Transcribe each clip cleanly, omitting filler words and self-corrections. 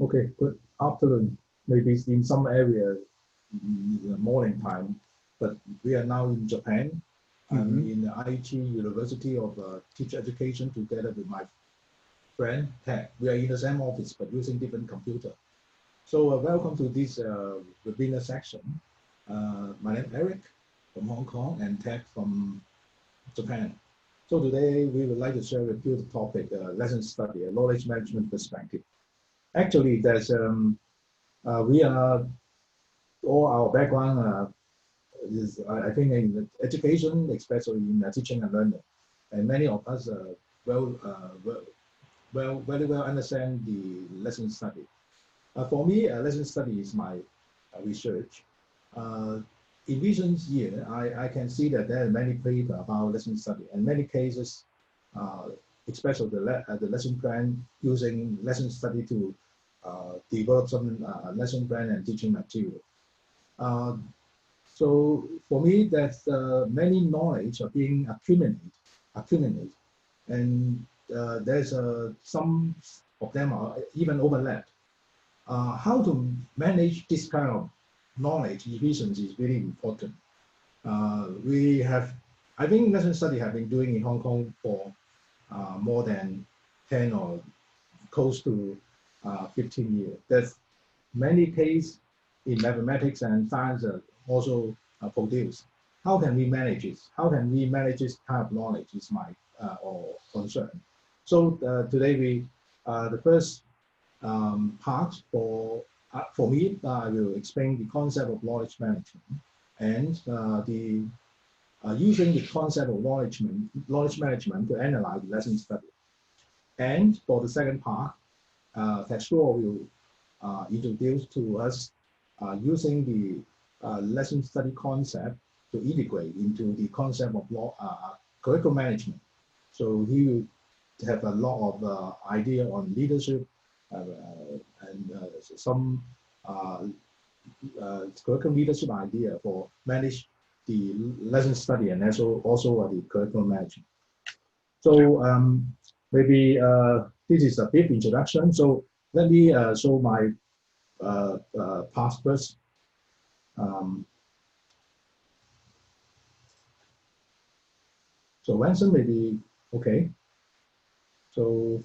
Okay, good afternoon. Maybe it's in some area in the morning time, but we are now in Japan. I'm in the IT University of Teacher Education together with my friend Ted. We are in the same office but using different computer. So welcome to this webinar section. My name is Eric from Hong Kong and Ted from Japan. So today we would like to share with you the topic, lesson study, a knowledge management perspective. Actually, there's we are all our background is I think in education, especially in teaching and learning, and many of us very well understand the lesson study. For me, lesson study is my research. In recent years, I can see that there are many papers about lesson study, and many cases, especially the lesson plan, using lesson study to develop some lesson plan and teaching material. So for me, that's many knowledge are being accumulated, and there's some of them are even overlapped. How to manage this kind of knowledge efficiency is really important. I think lesson study have been doing in Hong Kong for more than 10 or close to 15 years. There's many cases in mathematics and science also produced. How can we manage it? How can we manage this kind of knowledge is my concern. So today the first part for me, I will explain the concept of knowledge management and using the concept of knowledge management to analyze the lesson study. And for the second part, Tetsuo will introduce to us using the lesson study concept to integrate into the concept of curriculum management. So he will have a lot of idea on leadership and some curriculum leadership idea for manage the lesson study and also the curriculum management. So maybe this is a brief introduction. So let me show my past first. So Wenson maybe okay. So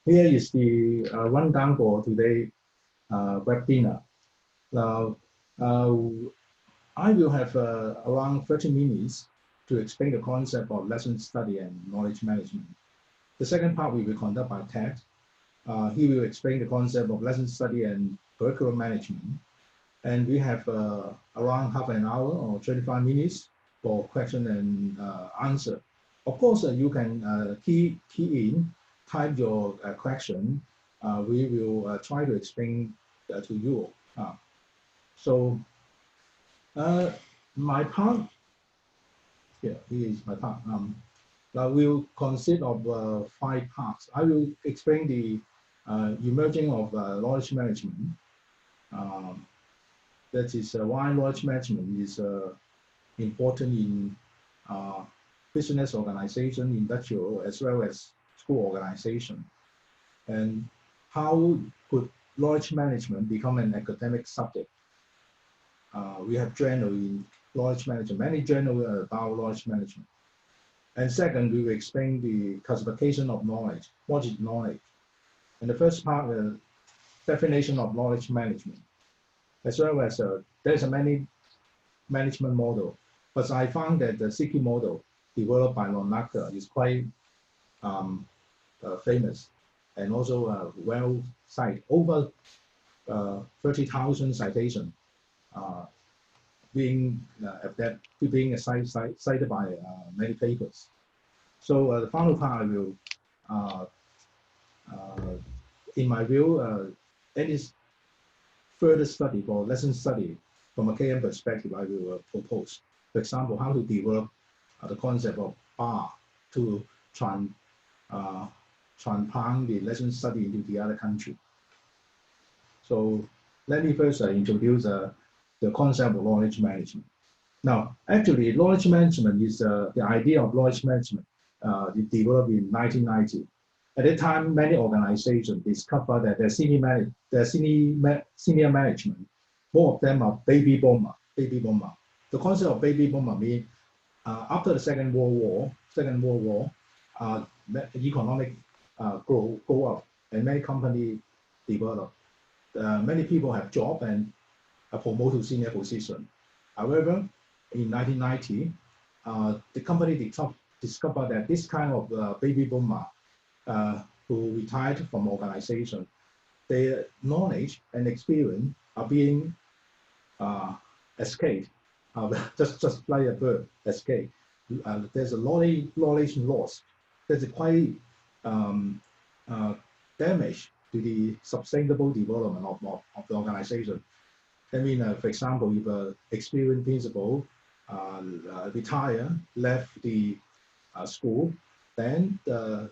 here is the rundown for today webinar. Now I will have around 30 minutes to explain the concept of lesson study and knowledge management. The second part we will conduct by Ted. He will explain the concept of lesson study and curriculum management. And we have around half an hour or 25 minutes for question and answer. Of course, you can key in, type your question. We will try to explain to you. So my part, here is my part. Will consist of 5 parts. I will explain the emerging of knowledge management. That is why knowledge management is important in business organization, industrial, as well as school organization. And how could knowledge management become an academic subject? We have journal in knowledge management, many journals about knowledge management. And second, we will explain the classification of knowledge. What is knowledge? And the first part, the definition of knowledge management, as well as there's a many management model. But I found that the CK model developed by Lonaka is quite famous and also well cited. Over 30,000 citations being cited by many papers. So the final part I will, in my view, any further study for lesson study from a KM perspective, I will propose. For example, how to develop the concept of bar to transplant the lesson study into the other country. So let me first introduce the concept of knowledge management. Now, actually, knowledge management is the idea of knowledge management developed in 1990. At that time, many organizations discovered that senior management, more of them are baby boomer. Baby boomer. The concept of baby boomer means after the Second World War, economic growth go up, and many companies develop. Many people have job and are promoted to senior position. However, in 1990, the company discovered that this kind of baby boomer who retired from organization, their knowledge and experience are being escaped, just like a bird escape. There's a knowledge loss. There's a quite damage to the sustainable development of the organization. I mean, for example, if an experienced principal retire, left the school, then the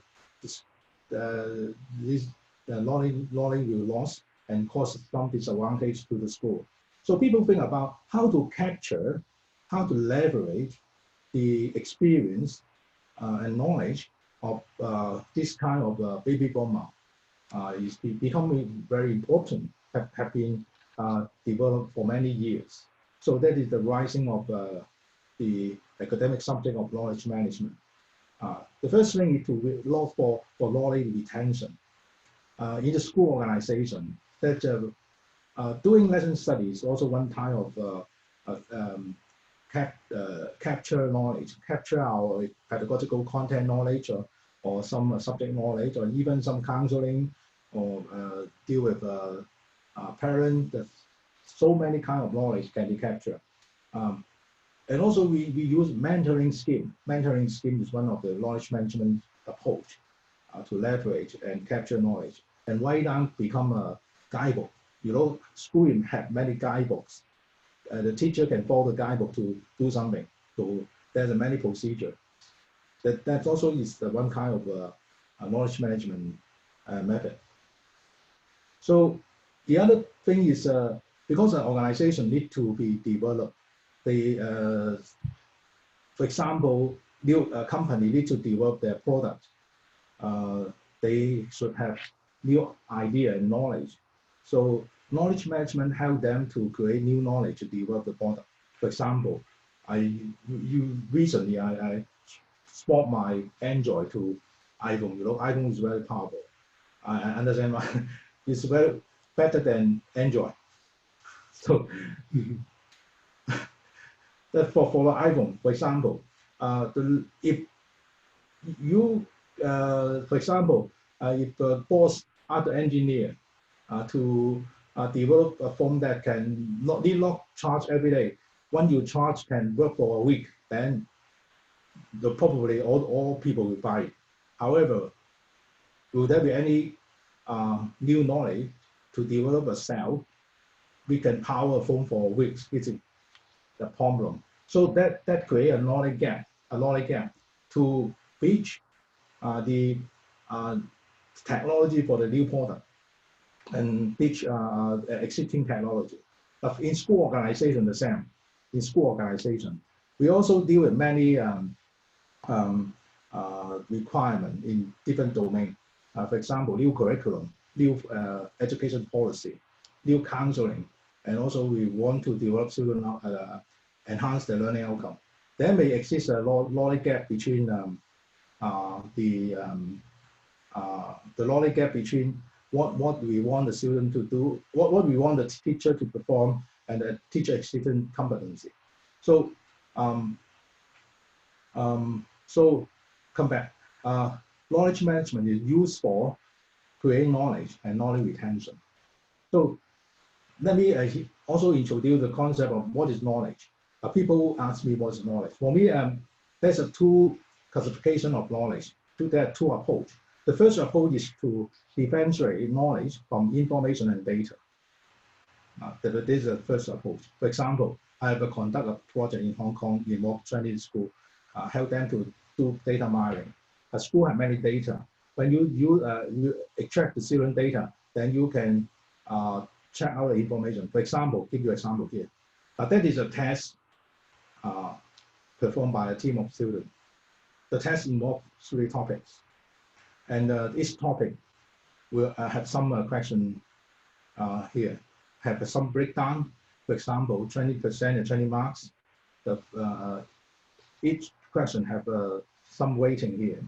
knowledge will lost and cause some disadvantage to the school. So people think about how to capture, how to leverage the experience and knowledge of this kind of baby boomer is becoming very important, have been developed for many years. So that is the rising of the academic subject of knowledge management. The first thing is to look for knowledge retention. In the school organization, that doing lesson studies also one type of capture knowledge, capture our pedagogical content knowledge or some subject knowledge, or even some counseling, or deal with parents. So many kind of knowledge can be captured. And also we use mentoring scheme. Mentoring scheme is one of the knowledge management approach to leverage and capture knowledge. And write down become a guidebook. You know, school have many guidebooks. The teacher can follow the guidebook to do something. So there's a many procedure. That also is the one kind of knowledge management method. So the other thing is because an organization need to be developed. They, for example, new company need to develop their product. They should have new idea and knowledge. So knowledge management help them to create new knowledge to develop the product. For example, recently I swap my Android to iPhone. You know, iPhone is very powerful. I understand why it's very better than Android. So that for the iPhone, for example, if you, for example, if the boss asked the engineer to develop a phone that need not charge every day, when you charge can work for a week, then probably all people will buy it. However, will there be any new knowledge to develop a cell we can power a phone for weeks? It's the problem. So that create a knowledge gap to reach the technology for the new product and teach existing technology. But in school organization, the same. In school organization, we also deal with many requirements in different domains. For example, new curriculum, new education policy, new counseling, and also we want to develop student enhance their learning outcome. There may exist a knowledge gap between the knowledge gap between what we want the student to do, what we want the teacher to perform, and the teacher existing competency. So so come back. Knowledge management is used for creating knowledge and knowledge retention. So let me also introduce the concept of what is knowledge. People ask me what is knowledge. For me, there's a two classification of knowledge. There are two approaches. The first approach is to differentiate knowledge from information and data. This is the first approach. For example, I have conduct a project in Hong Kong involved Chinese school, help them to do data mining. A school has many data. When you extract the student data, then you can check out the information. For example, give you an example here. That is a test performed by a team of students. The test involves 3 topics, and each topic will have some question here, have some breakdown. For example, 20% and 20 marks. Each question have some weighting here,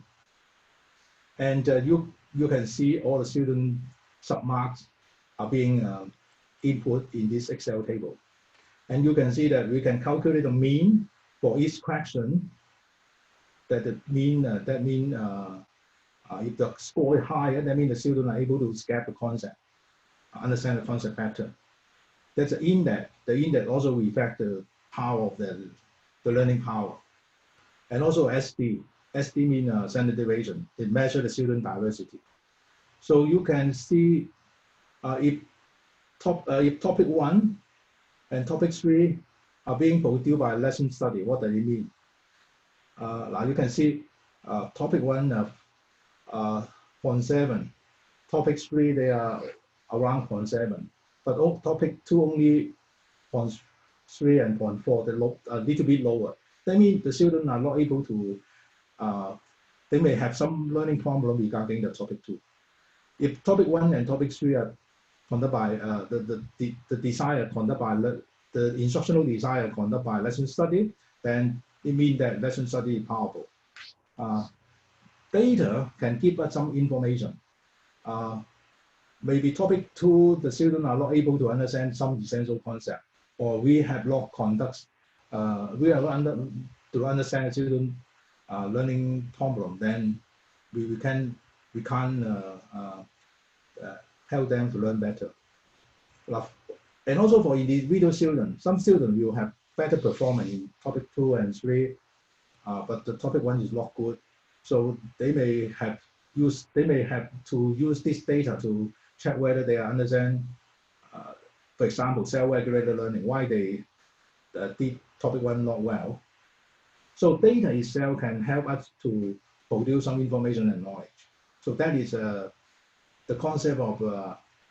and you can see all the student submarks are being input in this Excel table, and you can see that we can calculate the mean for each question. That if the score is higher, that means the students are able to get the concept, understand the concept better. That's the index. The index also reflects the power of the learning power. And also SD. SD means standard deviation. It measures the student diversity. So you can see if topic 1 and topic 3 are being produced by lesson study, what does it mean? Now you can see topic 1 0.7, topic 3 they are around 0.7, but topic 2 only 0.3 and 0.4, they're a little bit lower. That means the students are not able to, they may have some learning problem regarding the topic 2. If topic 1 and topic 3 are conducted by the desire conducted by the instructional desire conducted by lesson study, then it means that lesson study is powerful. Data can give us some information. Maybe topic 2, the students are not able to understand some essential concept, or we have not conduct, we are to understand the student learning problem, then we can't help them to learn better. And also for individual students, some students will have better performance in topic 2 and 3, but the topic 1 is not good. So they may have to use this data to check whether they understand, for example, self-regulated learning, why they did topic 1 not well. So data itself can help us to produce some information and knowledge. So that is the concept of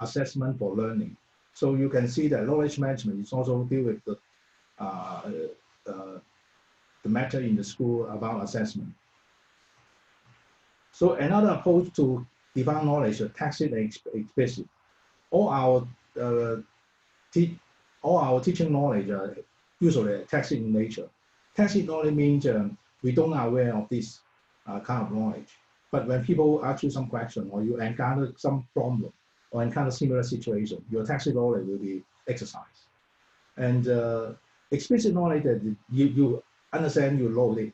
assessment for learning. So you can see that knowledge management is also deal with the matter in the school about assessment. So another approach to define knowledge is tacit and explicit. All our teaching knowledge are usually tacit in nature. Tacit knowledge means we don't are aware of this kind of knowledge. But when people ask you some question, or you encounter some problem, or encounter similar situation, your tacit knowledge will be exercised. And explicit knowledge that you understand, you know it.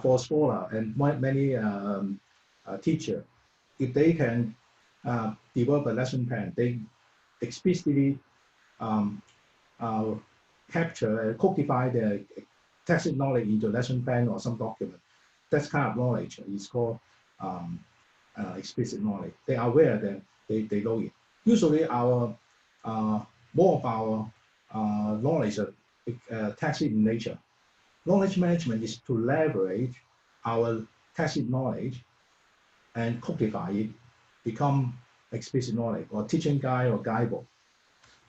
For a scholar and many teachers, if they can develop a lesson plan, they explicitly capture and codify the tacit knowledge into lesson plan or some document. That kind of knowledge is called explicit knowledge. They are aware that they know it. Usually more of our knowledge is tacit in nature. Knowledge management is to leverage our tacit knowledge and codify it, become explicit knowledge or teaching guide or guidebook.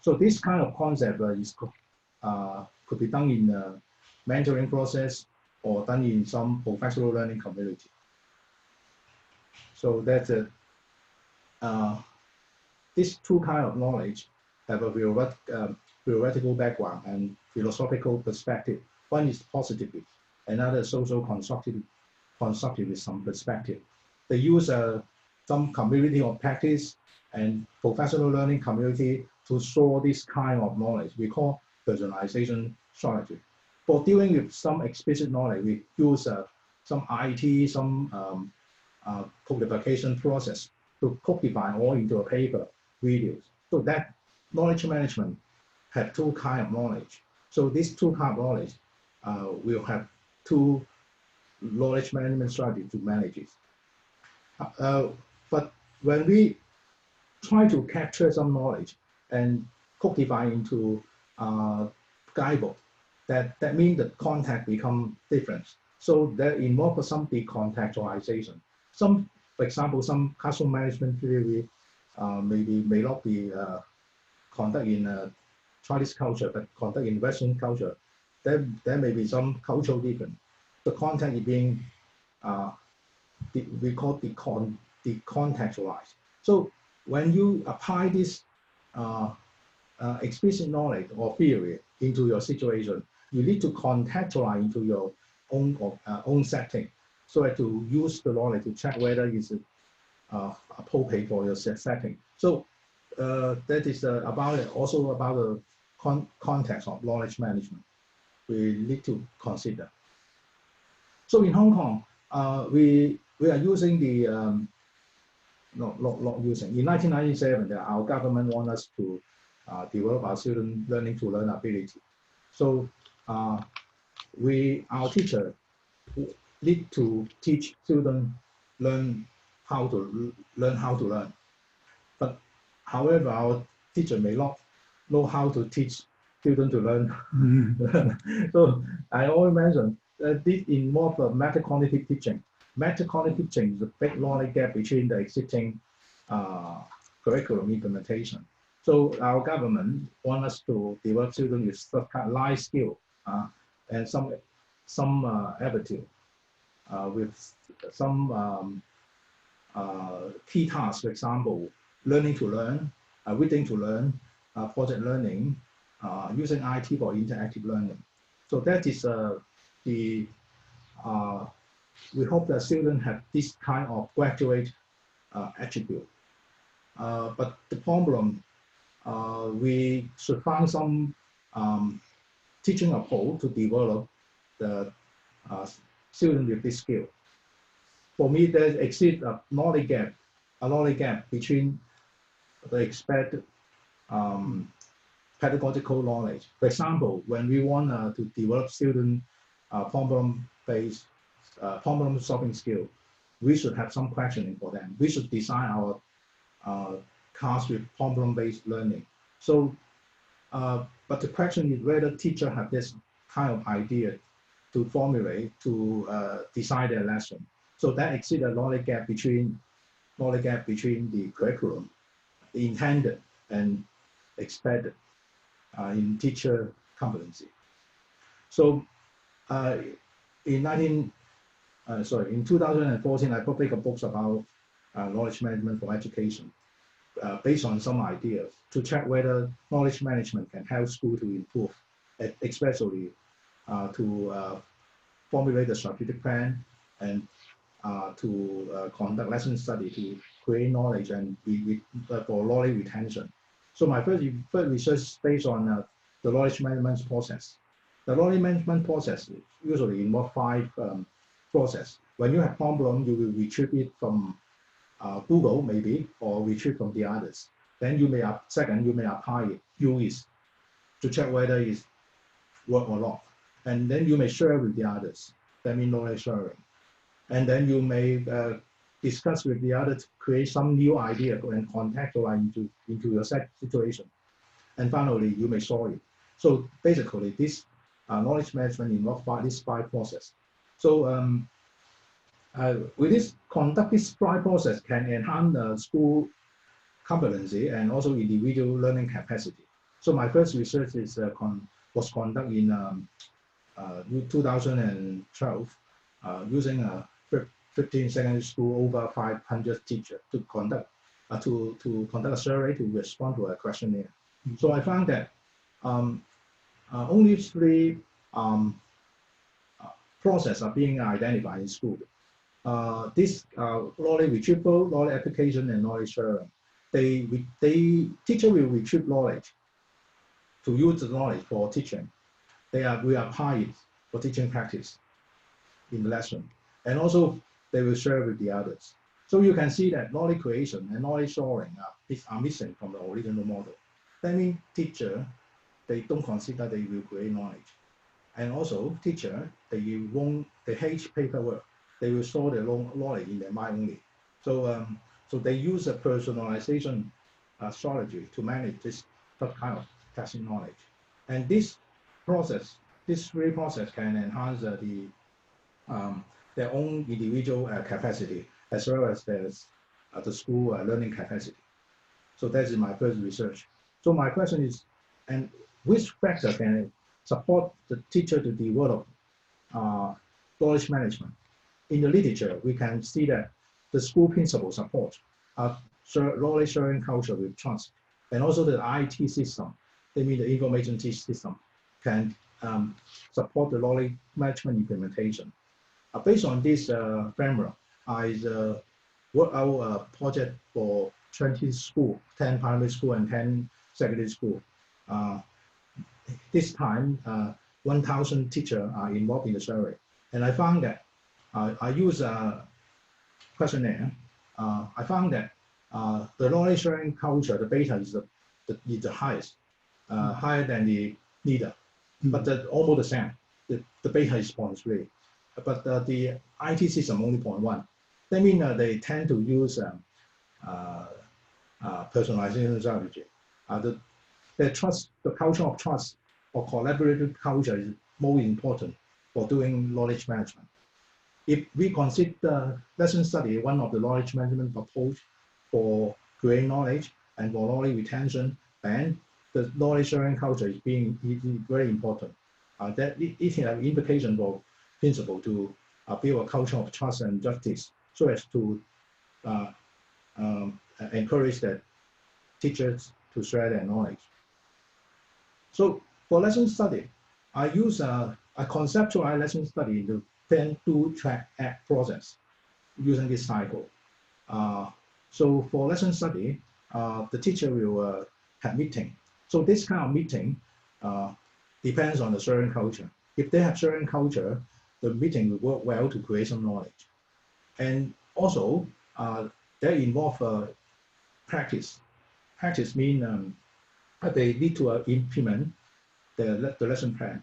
So this kind of concept could be done in a mentoring process or done in some professional learning community. So that's these two kinds of knowledge have a theoretical background and philosophical perspective. One is positivist, another social constructivism perspective. They use some community of practice and professional learning community to store this kind of knowledge. We call personalization strategy. For dealing with some explicit knowledge, we use some IT, some codification process to codify all into a paper, videos. So that knowledge management have two kinds of knowledge. So these two kinds of knowledge will have two knowledge management strategies to manage it. But when we try to capture some knowledge and codify into guidebook, that means the content become different. So that involves some decontextualization. Some, for example, some classroom management theory may not be conducted in Chinese culture, but conducted in Western culture. there may be some cultural difference. The content is being we call decontextualized. So when you apply this explicit knowledge or theory into your situation, you need to contextualize into your own setting, so as to use the knowledge to check whether it's appropriate for your setting. So that is also about the context of knowledge management we need to consider. So in Hong Kong, we are using the not using. In 1997, our government wanted us to develop our student learning to learn ability. So our teacher need to teach students learn how to learn. But however, our teacher may not know how to teach students to learn. So I always mentioned that this involves metacognitive teaching. Metacognitive teaching is a big knowledge gap between the existing curriculum implementation. So our government wants us to develop students with some kind of life skill and some aptitude with some key tasks. For example, learning to learn, reading to learn, project learning, using IT for interactive learning. So that is we hope that students have this kind of graduate attribute. But the problem, we should find some teaching approach to develop the student with this skill. For me, there exists a knowledge gap between the expected pedagogical knowledge. For example, when we want to develop student problem-based problem-solving skill, we should have some questioning for them. We should design our class with problem-based learning. So, but the question is whether teachers have this kind of idea to formulate, to design their lesson. So that exists a knowledge gap between the curriculum, the intended and expected in teacher competency. So in 2014, I published a book about knowledge management for education, based on some ideas to check whether knowledge management can help schools to improve, especially to formulate a strategic plan and to conduct lesson study to create knowledge and for knowledge retention. So my first research is based on the knowledge management process. The knowledge management process usually involves 5 processes. When you have problem, you will retrieve it from Google maybe, or retrieve from the others. Then you may apply it, use it to check whether it's work or not. And then you may share with the others. That means knowledge sharing. And then you may discuss with the others to create some new idea and contextualize into your situation. And finally, you may solve it. So basically, this knowledge management involves these 5 processes. So with this, conduct this 5 process can enhance the school competency and also individual learning capacity. So my first research was conducted in 2012 using a 15 secondary school, over 500 teachers to conduct a survey to respond to a questionnaire. So I found that only 3 processes are being identified in school. This knowledge retrieval, knowledge application, and knowledge sharing. Teacher will retrieve knowledge to use the knowledge for teaching. We apply it for teaching practice in the lesson, and also they will share with the others. So you can see that knowledge creation and knowledge sharing are missing from the original model. That means teacher, they don't consider they will create knowledge, and also teacher, they hate paperwork. They will store their knowledge in their mind only. So so they use a personalization strategy to manage this kind of testing knowledge. And this process, these 3 processes can enhance their own individual capacity as well as the school learning capacity. So that is my first research. So my question is, and which factor can support the teacher to develop knowledge management. In the literature, we can see that the school principal support knowledge sharing culture with trust, and also the IT system, they mean the information system, can support the knowledge management implementation. Based on this framework, I worked out a project for 20 schools, 10 primary school and 10 secondary school. This time, 1,000 teachers are involved in the survey. And I found that I use a questionnaire. I found that the knowledge sharing culture, the beta is the highest, higher than the leader, but almost the same. The beta is 0.3, but the IT system only 0.1. That means they tend to use personalization strategy. The culture of trust or collaborative culture is more important for doing knowledge management. If we consider lesson study one of the knowledge management approach for creating knowledge and for knowledge retention, then the knowledge sharing culture is very important. That it has an implication for principal to build a culture of trust and justice, so as to encourage the teachers to share their knowledge. So for lesson study, I use a conceptual lesson study in the 10-2-track act process using this cycle. So for lesson study, the teacher will have meeting. So this kind of meeting depends on the sharing culture. If they have sharing culture, the meeting will work well to create some knowledge. And also, they involve practice. Practice means they need to implement the lesson plan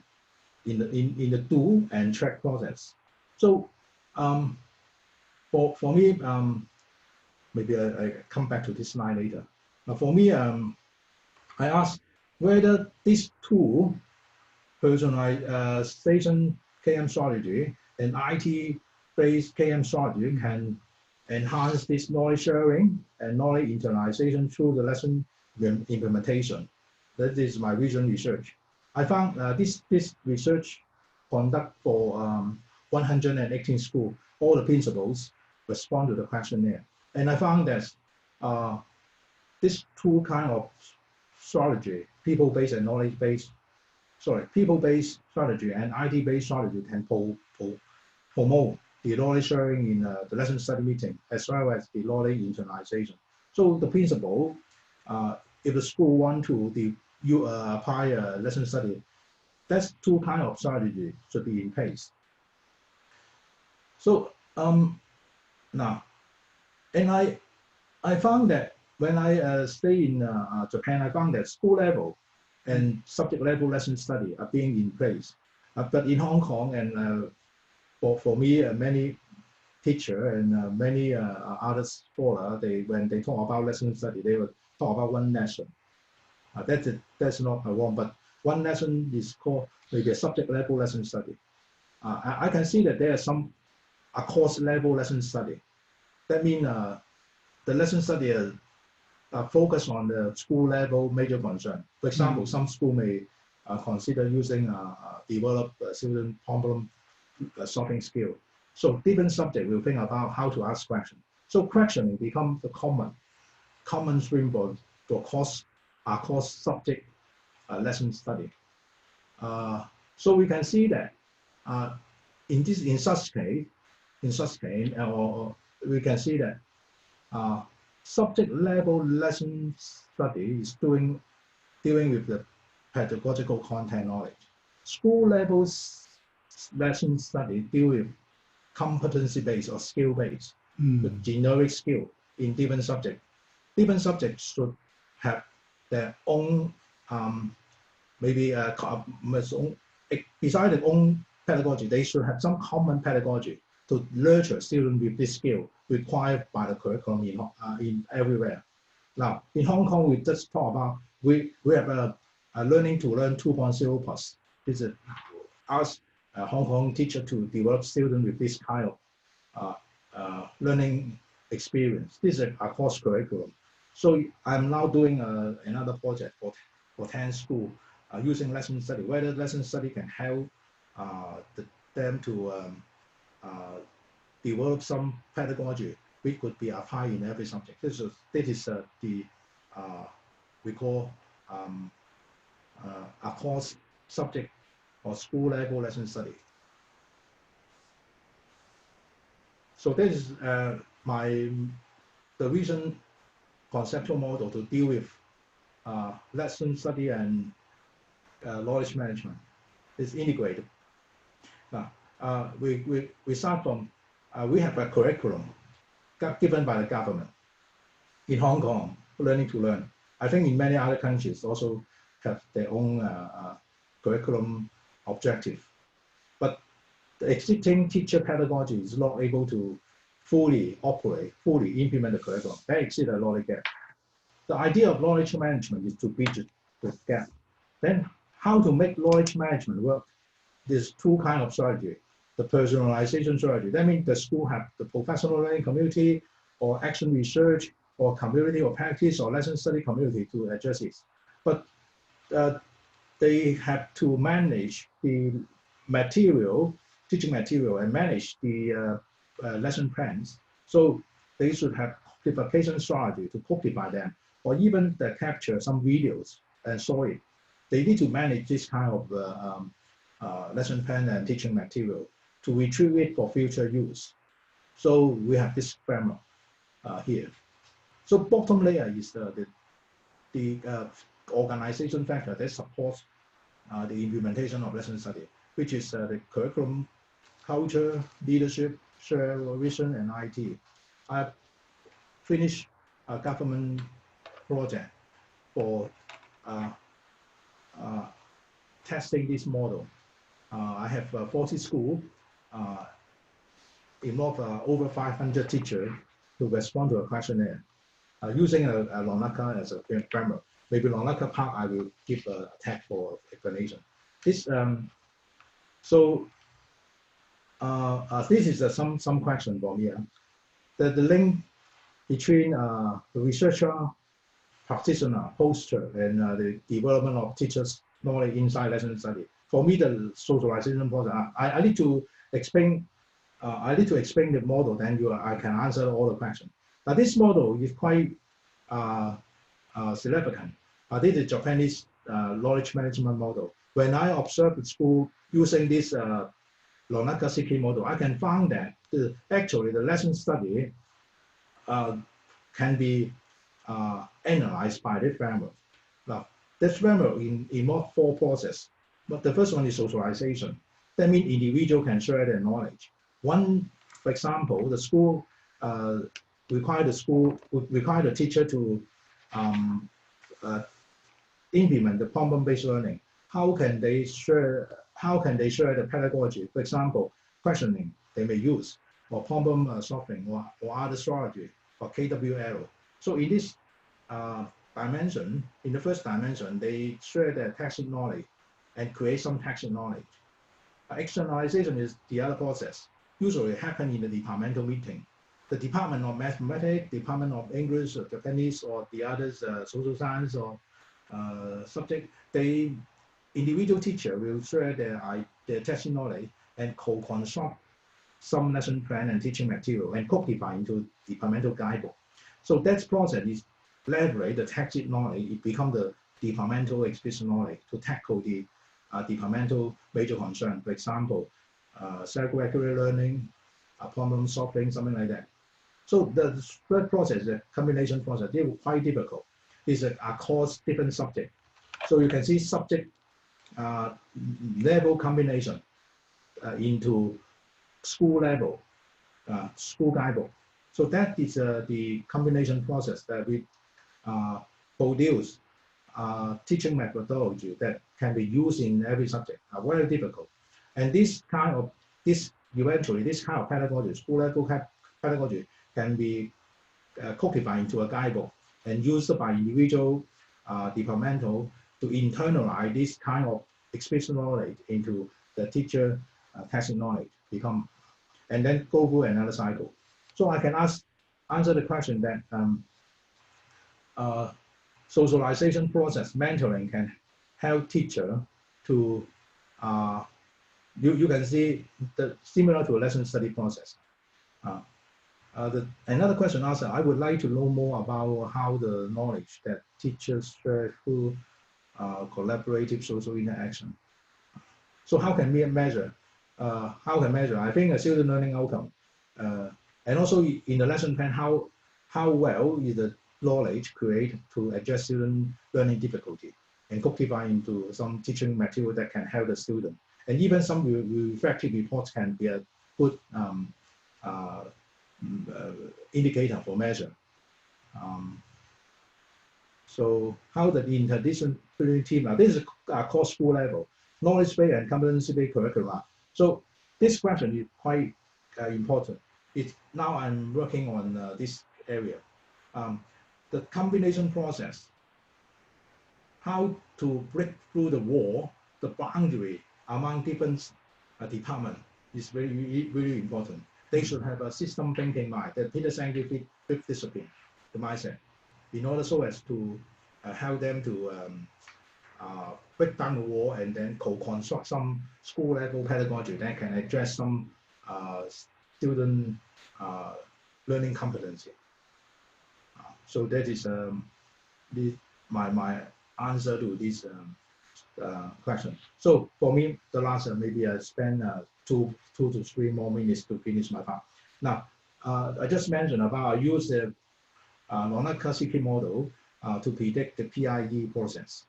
in the do and track process. So for me, maybe I come back to this slide later. For me, I asked whether this tool, personalization KM strategy and IT-based KM strategy, can enhance this knowledge sharing and knowledge internalization through the lesson implementation. That is my recent research. I found this research conduct for 118 schools. All the principals respond to the questionnaire. And I found that this two kind of strategy, people-based and knowledge-based, people-based strategy and IT-based strategy can promote the knowledge sharing in the lesson study meeting, as well as the knowledge internalization. So the principal, if the school want to apply a lesson study, that's two kind of strategy should be in place. So now, and I found that when I stay in Japan, I found that school level and subject level lesson study are being in place. But in Hong Kong and for me, many teacher and many other scholars, when they talk about lesson study, they will talk about one lesson. That's not wrong, but one lesson is called maybe a subject level lesson study. I can see that there are some course level lesson study. That means the lesson study focus on the school level major concern. For example, some school may consider using develop student problem solving skill. So different subject will think about how to ask questions. So questioning becomes the common stream for course subject lesson study. So we can see that in such case, we can see that subject level lesson study is dealing with the pedagogical content knowledge. School level lesson study deal with competency-based or skill-based, the generic skill in different subjects. Different subjects should have their own, besides their own pedagogy, they should have some common pedagogy to nurture students with this skill required by the curriculum in everywhere. Now, in Hong Kong, we just talk about, we have a learning to learn 2.0 plus. This is ask Hong Kong teacher to develop students with this kind of learning experience. This is a course curriculum. So I'm now doing another project for 10 schools using lesson study, whether lesson study can help them to develop some pedagogy which could be applied in every subject. This is the we call a course subject or school level lesson study. So this is the recent conceptual model to deal with lesson study and knowledge management is integrated. Now, we start from, we have a curriculum given by the government. In Hong Kong, learning to learn. I think in many other countries also have their own curriculum objective. But the existing teacher pedagogy is not able to fully implement the curriculum. There exists a knowledge gap. The idea of knowledge management is to bridge the gap. Then how to make knowledge management work? There's two kinds of strategy. The personalization strategy. That means the school have the professional learning community or action research or community or practice or lesson study community to address this. But they have to manage the material, teaching material, and manage the lesson plans. So they should have codification strategy to codify them, or even capture some videos and show it. They need to manage this kind of lesson plan and teaching material to retrieve it for future use. So we have this framework here. So bottom layer is the organization factor that supports the implementation of lesson study, which is the curriculum, culture, leadership, shared vision, and IT. I've finished a government project for testing this model. I have 40 schools, involve over 500 teachers to respond to a questionnaire using a Lonaka as a framework. Maybe Lonaka part I will give a tag for explanation. This this is some question for me. The link between the researcher, practitioner, poster, and the development of teachers' knowledge inside lesson study. For me, the socialization process, I need to explain. I need to explain the model, then I can answer all the questions. But this model is quite significant. This is Japanese knowledge management model. When I observe the school using this Lonaka CK model, I can find that actually the lesson study can be analyzed by this framework. Now, this framework involves 4 processes. But the first one is socialization. That means individual can share their knowledge. One, for example, the school require the teacher to implement the problem-based learning. How can they share the pedagogy? For example, questioning they may use, or problem solving, or other strategy, or KWL. So in this dimension, in the first dimension, they share their tacit knowledge and create some tacit knowledge. Externalization is the other process. Usually happen in the departmental meeting. The Department of Mathematics, Department of English, or Japanese, or the others, social science or subject, individual teacher will share their tacit knowledge and co-construct some lesson plan and teaching material and codify into departmental guidebook. So that process is leverage the tacit knowledge, it becomes the departmental explicit knowledge to tackle the departmental major concern. For example, psychoactive learning, problem solving, something like that. So the third process, the combination process, is quite difficult. It's across different subjects. So you can see subject level combination into school level, school guidebook. So that is the combination process that we produce teaching methodology that can be used in every subject. Very difficult. And eventually this kind of pedagogy, school level pedagogy, can be codified into a guidebook and used by individual departmental to internalize this kind of explicit knowledge into the teacher tacit knowledge, and then go through another cycle. So I can answer the question that socialization process, mentoring help teacher to, you can see the similar to a lesson study process. Another question asked, I would like to know more about how the knowledge that teachers share through collaborative social interaction. So how can we measure? I think a student learning outcome, and also in the lesson plan, how well is the knowledge created to address student learning difficulty and codify into some teaching material that can help the student. And even some reflective reports can be a good indicator for measure. So how the interdisciplinary team, this is a core school level, knowledge-based and competency-based curricula. So this question is quite important. Now I'm working on this area. The combination process, how to break through the wall, the boundary among different departments is very important. They should have a system thinking mind, the pedagogical with discipline, the mindset, in order so as to help them to break down the wall and then co-construct some school-level pedagogy that can address some student learning competency. So that is my answer to this question. So for me, the last maybe I spend 2 to 3 more minutes to finish my part. Now, I just mentioned about I use the non-classical model to predict the PIE process,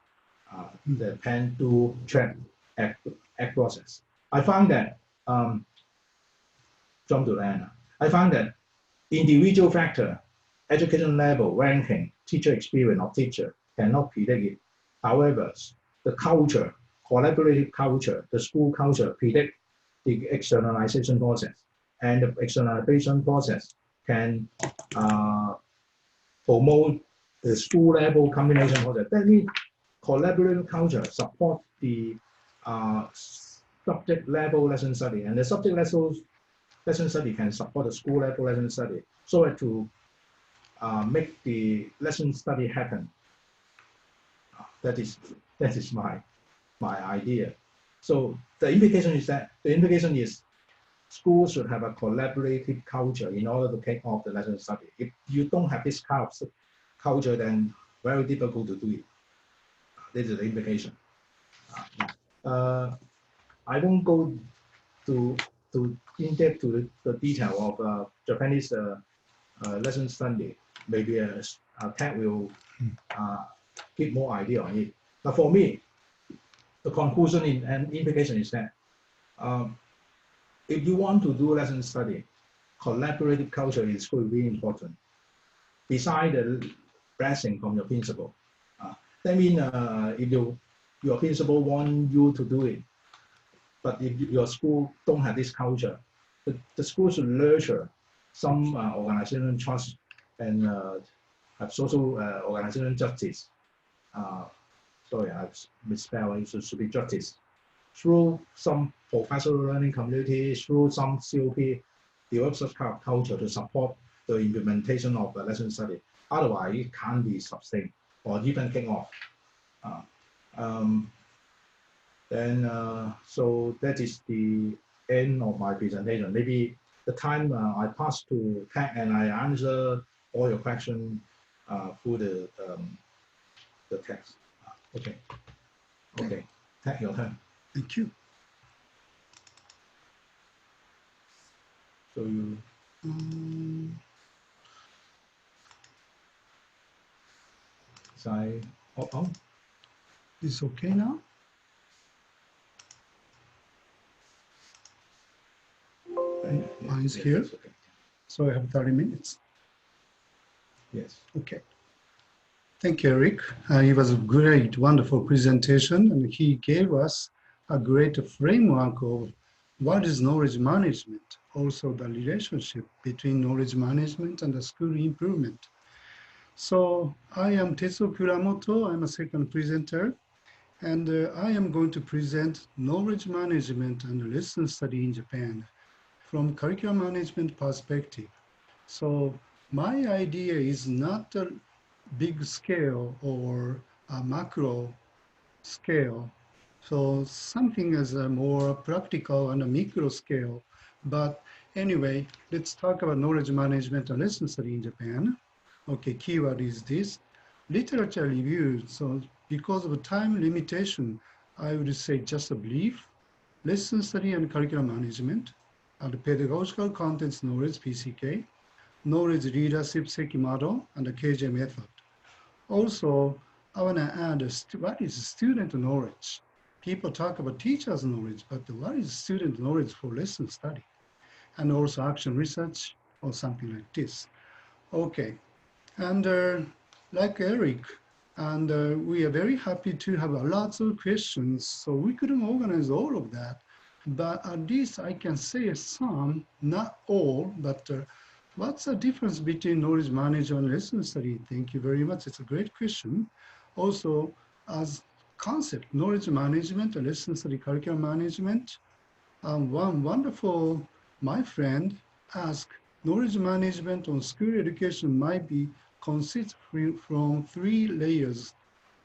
the pen to track act process. I found that jump to land. I found that individual factor, education level, ranking, teacher experience of teacher cannot predict it. However, the culture, collaborative culture, the school culture predict the externalization process, and the externalization process can promote the school level combination process. That means collaborative culture support the subject level lesson study, and the subject level lesson study can support the school level lesson study, so as to make the lesson study happen. That is my idea. So the implication is schools should have a collaborative culture in order to kick off the lesson study. If you don't have this kind of culture, then very difficult to do it. This is the implication. I won't go to in depth to the detail of Japanese lesson study. Maybe Ted will give more idea on it. But for me, the conclusion and implication is that if you want to do lesson study, collaborative culture is going to be important. Besides the blessing from your principal, that means if your principal want you to do it, but if your school don't have this culture, the school should nurture some organizational trust and have social organizational justice. Sorry, I misspelled. It should be justice through some professional learning community, through some COP, develop such kind of culture to support the implementation of the lesson study. Otherwise, it can't be sustained or even kick off. So that is the end of my presentation. Maybe the time I pass to Pat and I answer all your questions through the text. Okay. Pat, your turn. Thank you. So you. So I hop on. Is okay now? Mine's here. Okay. So I have 30 minutes. Yes. Okay. Thank you, Eric. It was a great, wonderful presentation, and he gave us a great framework of what is knowledge management, also the relationship between knowledge management and the school improvement. So I am Tetsuo Kuramoto. I'm a second presenter, and I am going to present knowledge management and lesson study in Japan from curriculum management perspective. So my idea is not a big scale or a macro scale. So something is a more practical and a micro scale. But anyway, let's talk about knowledge management and lesson study in Japan. Okay, keyword is this. Literature review. So because of time limitation, I would say just a brief. Lesson study and curriculum management, and pedagogical contents knowledge, PCK, knowledge leadership Seki model, and the KJ method. Also, I want to add what is student knowledge? People talk about teacher's knowledge, but what is student knowledge for lesson study? And also action research or something like this. Okay, and like Eric, and we are very happy to have lots of questions, so we couldn't organize all of that. But at least I can say some, not all, but what's the difference between knowledge management and lesson study? Thank you very much. It's a great question. Also, as concept, knowledge management and lesson study curriculum management, one wonderful, my friend asked, knowledge management on school education might be consists from three layers,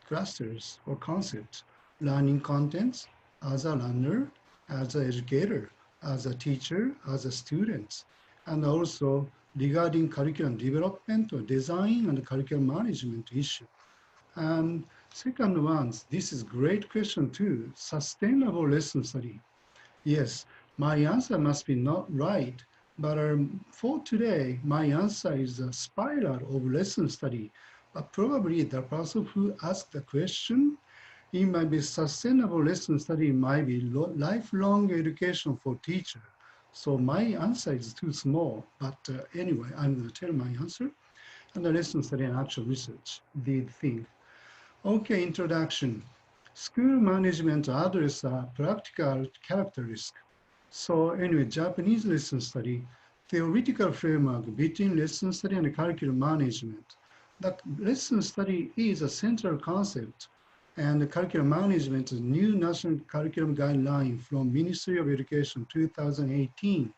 clusters or concepts, learning contents, as a learner, as an educator, as a teacher, as a student, and also regarding curriculum development or design and curriculum management issue. And second one, this is great question too, sustainable lesson study. Yes, my answer must be not right, but for today, my answer is a spiral of lesson study. But probably the person who asked the question, it might be sustainable lesson study, might be lifelong education for teacher. So my answer is too small, but anyway, I'm going to tell my answer. And the lesson study and actual research, the thing. Okay, introduction. School management address practical characteristics. So anyway, Japanese lesson study, theoretical framework between lesson study and curriculum management. That lesson study is a central concept, and the curriculum management is new national curriculum guideline from Ministry of Education 2018.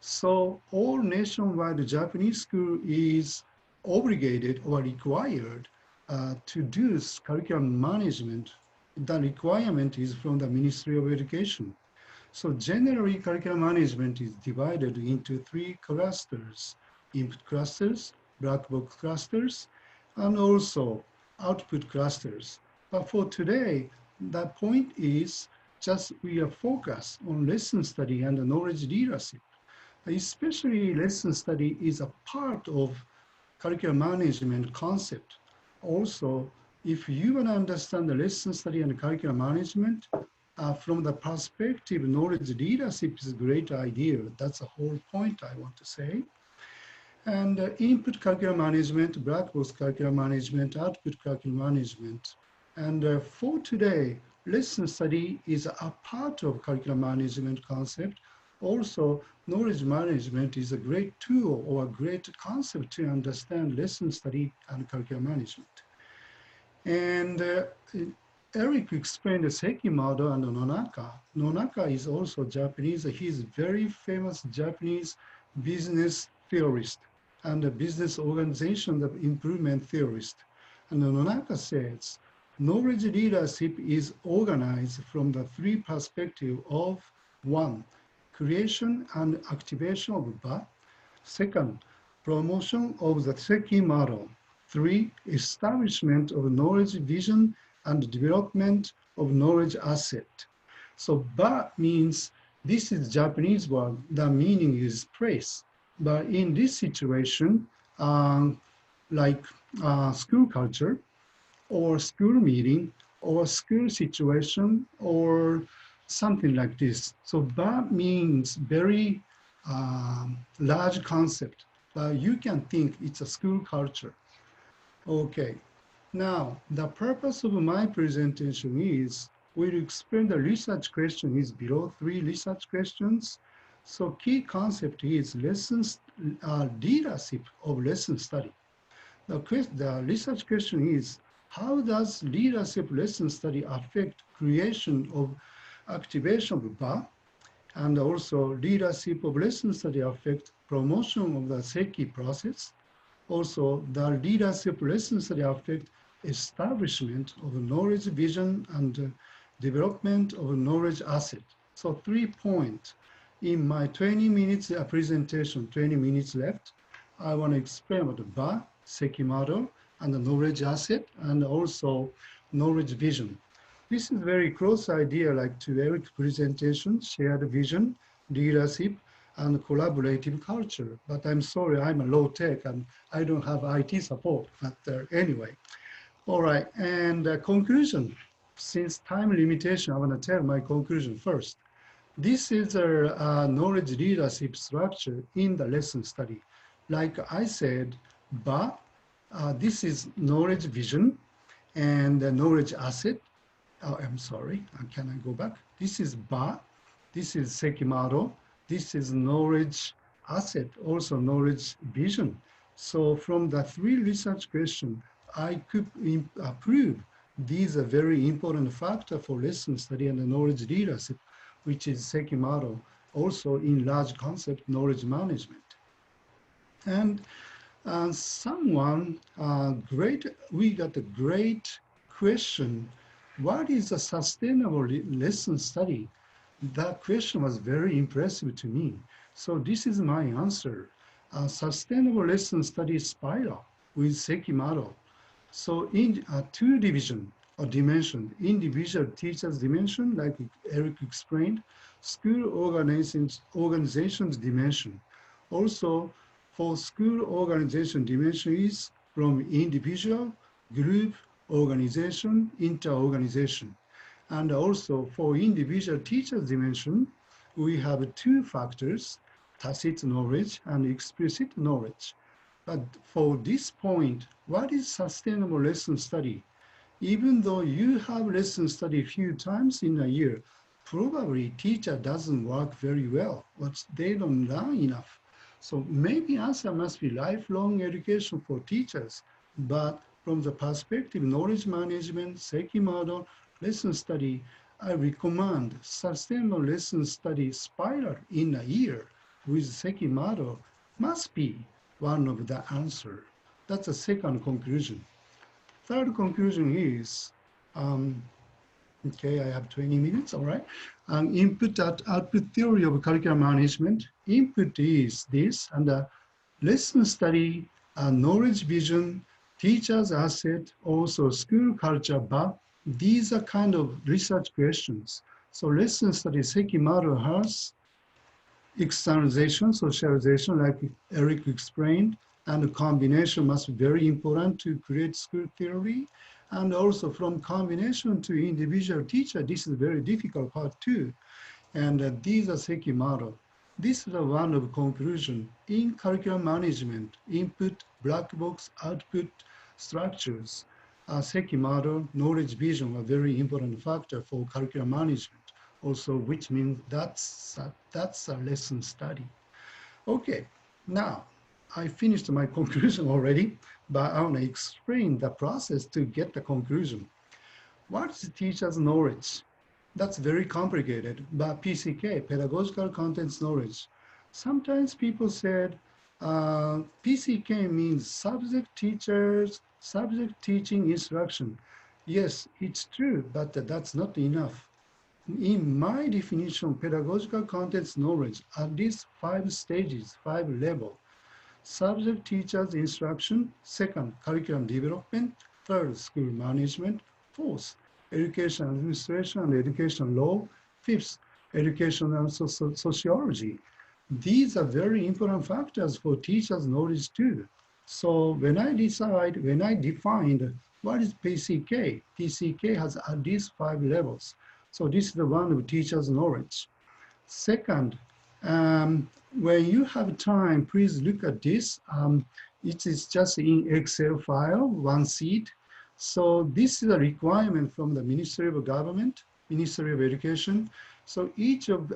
So all nationwide Japanese school is obligated or required to do curriculum management. The requirement is from the Ministry of Education. So generally, curriculum management is divided into three clusters: input clusters, black box clusters, and also output clusters. But for today, the point is just we are focused on lesson study and knowledge leadership. Especially lesson study is a part of curriculum management concept. Also, if you want to understand the lesson study and curriculum management, from the perspective, knowledge leadership is a great idea. That's the whole point I want to say. And input curriculum management, black box curriculum management, output curriculum management. And for today, lesson study is a part of curriculum management concept. Also, knowledge management is a great tool or a great concept to understand lesson study and curriculum management. And Eric explained the Seki model and Nonaka. Nonaka is also Japanese. He's a very famous Japanese business theorist and a business organization improvement theorist. And Nonaka says, knowledge leadership is organized from the three perspectives of one, creation and activation of Ba. Second, promotion of the Seki model. Three, establishment of knowledge vision and development of knowledge asset. So Ba means, this is Japanese word, the meaning is place. But in this situation, like school culture or school meeting or school situation or something like this. So Ba means very large concept, but you can think it's a school culture. Okay, now the purpose of my presentation is we'll explain the research question is below three research questions. So key concept is lessons, leadership of lesson study. The research question is, how does leadership lesson study affect creation of activation of Ba? And also leadership of lesson study affect promotion of the Seki process. Also, the leadership lesson study affect establishment of knowledge vision and development of knowledge asset. So 3 points. In my 20 minutes presentation, 20 minutes left, I want to explain about the BA, Seki model, and the knowledge asset, and also knowledge vision. This is very close idea like to Eric's presentation, shared vision, leadership, and collaborative culture. But I'm sorry, I'm a low tech and I don't have IT support. But anyway, all right. And conclusion. Since time limitation, I want to tell my conclusion first. This is a knowledge leadership structure in the lesson study. Like I said, but this is knowledge vision and the knowledge asset. Oh, I'm sorry. Can I go back? This is BA. This is Sekimaro. This is knowledge asset, also knowledge vision. So from the three research questions, I could prove these are very important factor for lesson study and the knowledge leadership, which is Sekimaro, also in large concept knowledge management. And we got a great question. What is a sustainable lesson study? That question was very impressive to me. So this is my answer. A sustainable lesson study spiral with Seki model. So in two division or dimension, individual teachers dimension, like Eric explained, school organizations dimension. Also, for school organization dimension is from individual, group, organization, inter-organization. And also for individual teachers dimension, we have two factors, tacit knowledge and explicit knowledge. But for this point, what is sustainable lesson study? Even though you have lesson study a few times in a year, probably teacher doesn't work very well, but they don't learn enough. So maybe answer must be lifelong education for teachers, but from the perspective knowledge management, Seki model, lesson study, I recommend sustainable lesson study spiral in a year with Seki model must be one of the answer. That's the second conclusion. Third conclusion is, okay, I have 20 minutes, all right. Output theory of curriculum management. Input is this, and the lesson study, knowledge vision, teacher's asset, also school culture, but these are kind of research questions. So lesson study, Seki model has externalization, socialization, like Eric explained, and the combination must be very important to create school theory. And also from combination to individual teacher, this is a very difficult part too. And these are Seki model. This is one of conclusion. In curriculum management, input, black box, output structures, Seki model, knowledge vision are very important factor for curriculum management. Also, which means that's a lesson study. Okay, now I finished my conclusion already, but I want to explain the process to get the conclusion. What is the teacher's knowledge? That's very complicated, but PCK, pedagogical contents knowledge. Sometimes people said PCK means subject teachers, subject teaching instruction. Yes, it's true, but that's not enough. In my definition, pedagogical contents knowledge are these 5 stages, 5 levels. Subject teachers instruction, second, curriculum development, third, school management, fourth, education administration and education law, fifth, education and sociology. These are very important factors for teachers' knowledge too. So when I defined what is PCK, PCK has at least 5 levels. So this is the one of teachers' knowledge. Second, when you have time, please look at this. It is just in Excel file, one sheet. So this is a requirement from the Ministry of Government, Ministry of Education. So each of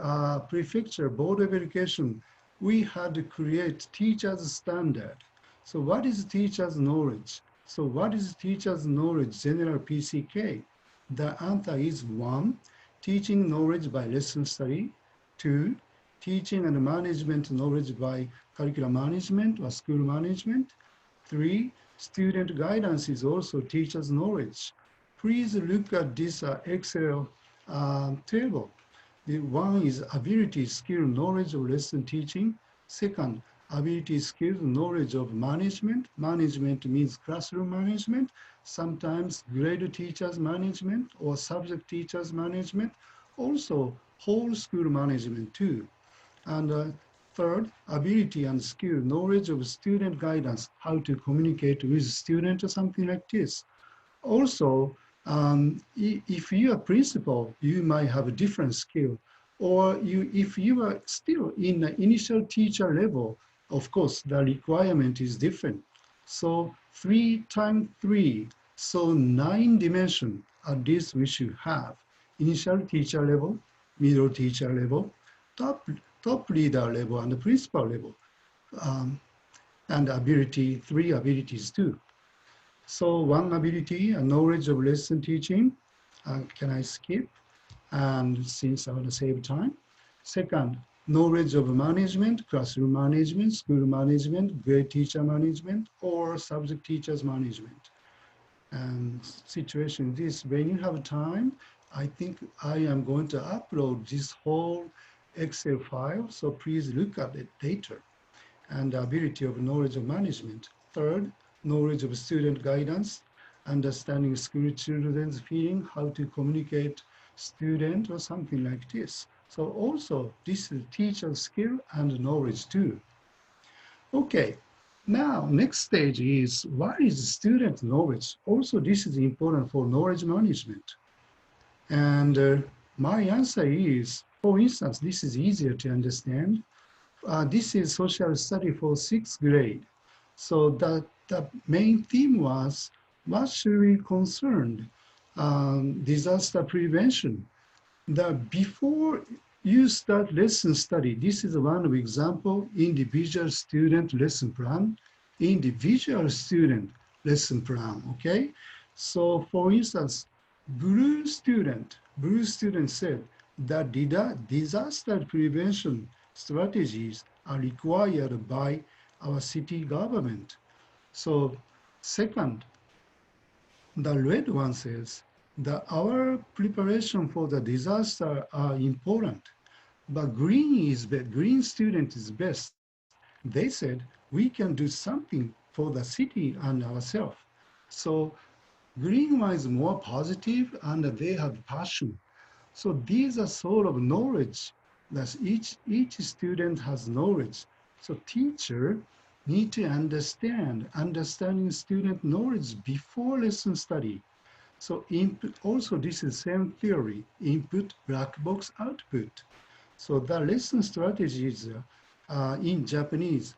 prefecture, Board of Education, we had to create teacher's standard. So what is teacher's knowledge? So what is teacher's knowledge, general PCK? The answer is 1, teaching knowledge by lesson study. 2, teaching and management knowledge by curriculum management or school management. 3, Student guidance is also teacher's knowledge. Please look at this Excel table. The one is ability, skill, knowledge of lesson teaching. Second, ability, skill, knowledge of management. Management means classroom management, sometimes grade teachers management or subject teachers management, also whole school management too. And third, ability and skill, knowledge of student guidance, how to communicate with students or something like this. Also, if you are principal, you might have a different skill. Or if you are still in the initial teacher level, of course, the requirement is different. So 3 times 3, so 9 dimensions at least we should have. Initial teacher level, middle teacher level, top, top leader level, and the principal level. And ability, 3 abilities too. So one ability, a knowledge of lesson teaching. Can I skip? And since I want to save time. Second, knowledge of management, classroom management, school management, grade teacher management, or subject teachers management. And situation is when you have time, I think I am going to upload this whole Excel file. So please look at it later. And the ability of knowledge of management. Third, knowledge of student guidance, understanding school children's feeling, how to communicate student or something like this. So also this is teacher skill and knowledge too. Okay, now next stage is what is student knowledge? Also this is important for knowledge management. And my answer is, for instance, this is easier to understand. This is social study for 6th grade. So the main theme was, what should we concern? Disaster prevention. Before you start lesson study, this is one example, individual student lesson plan, individual student lesson plan, okay? So for instance, blue student said that disaster prevention strategies are required by our city government. So second, the red one says that our preparation for the disaster are important, but green student is best. They said we can do something for the city and ourselves. So green one is more positive and they have passion. So these are sort of knowledge that each student has knowledge. So teacher need to understanding student knowledge before lesson study. So input, also this is same theory, input, black box, output. So the lesson strategy is in Japanese,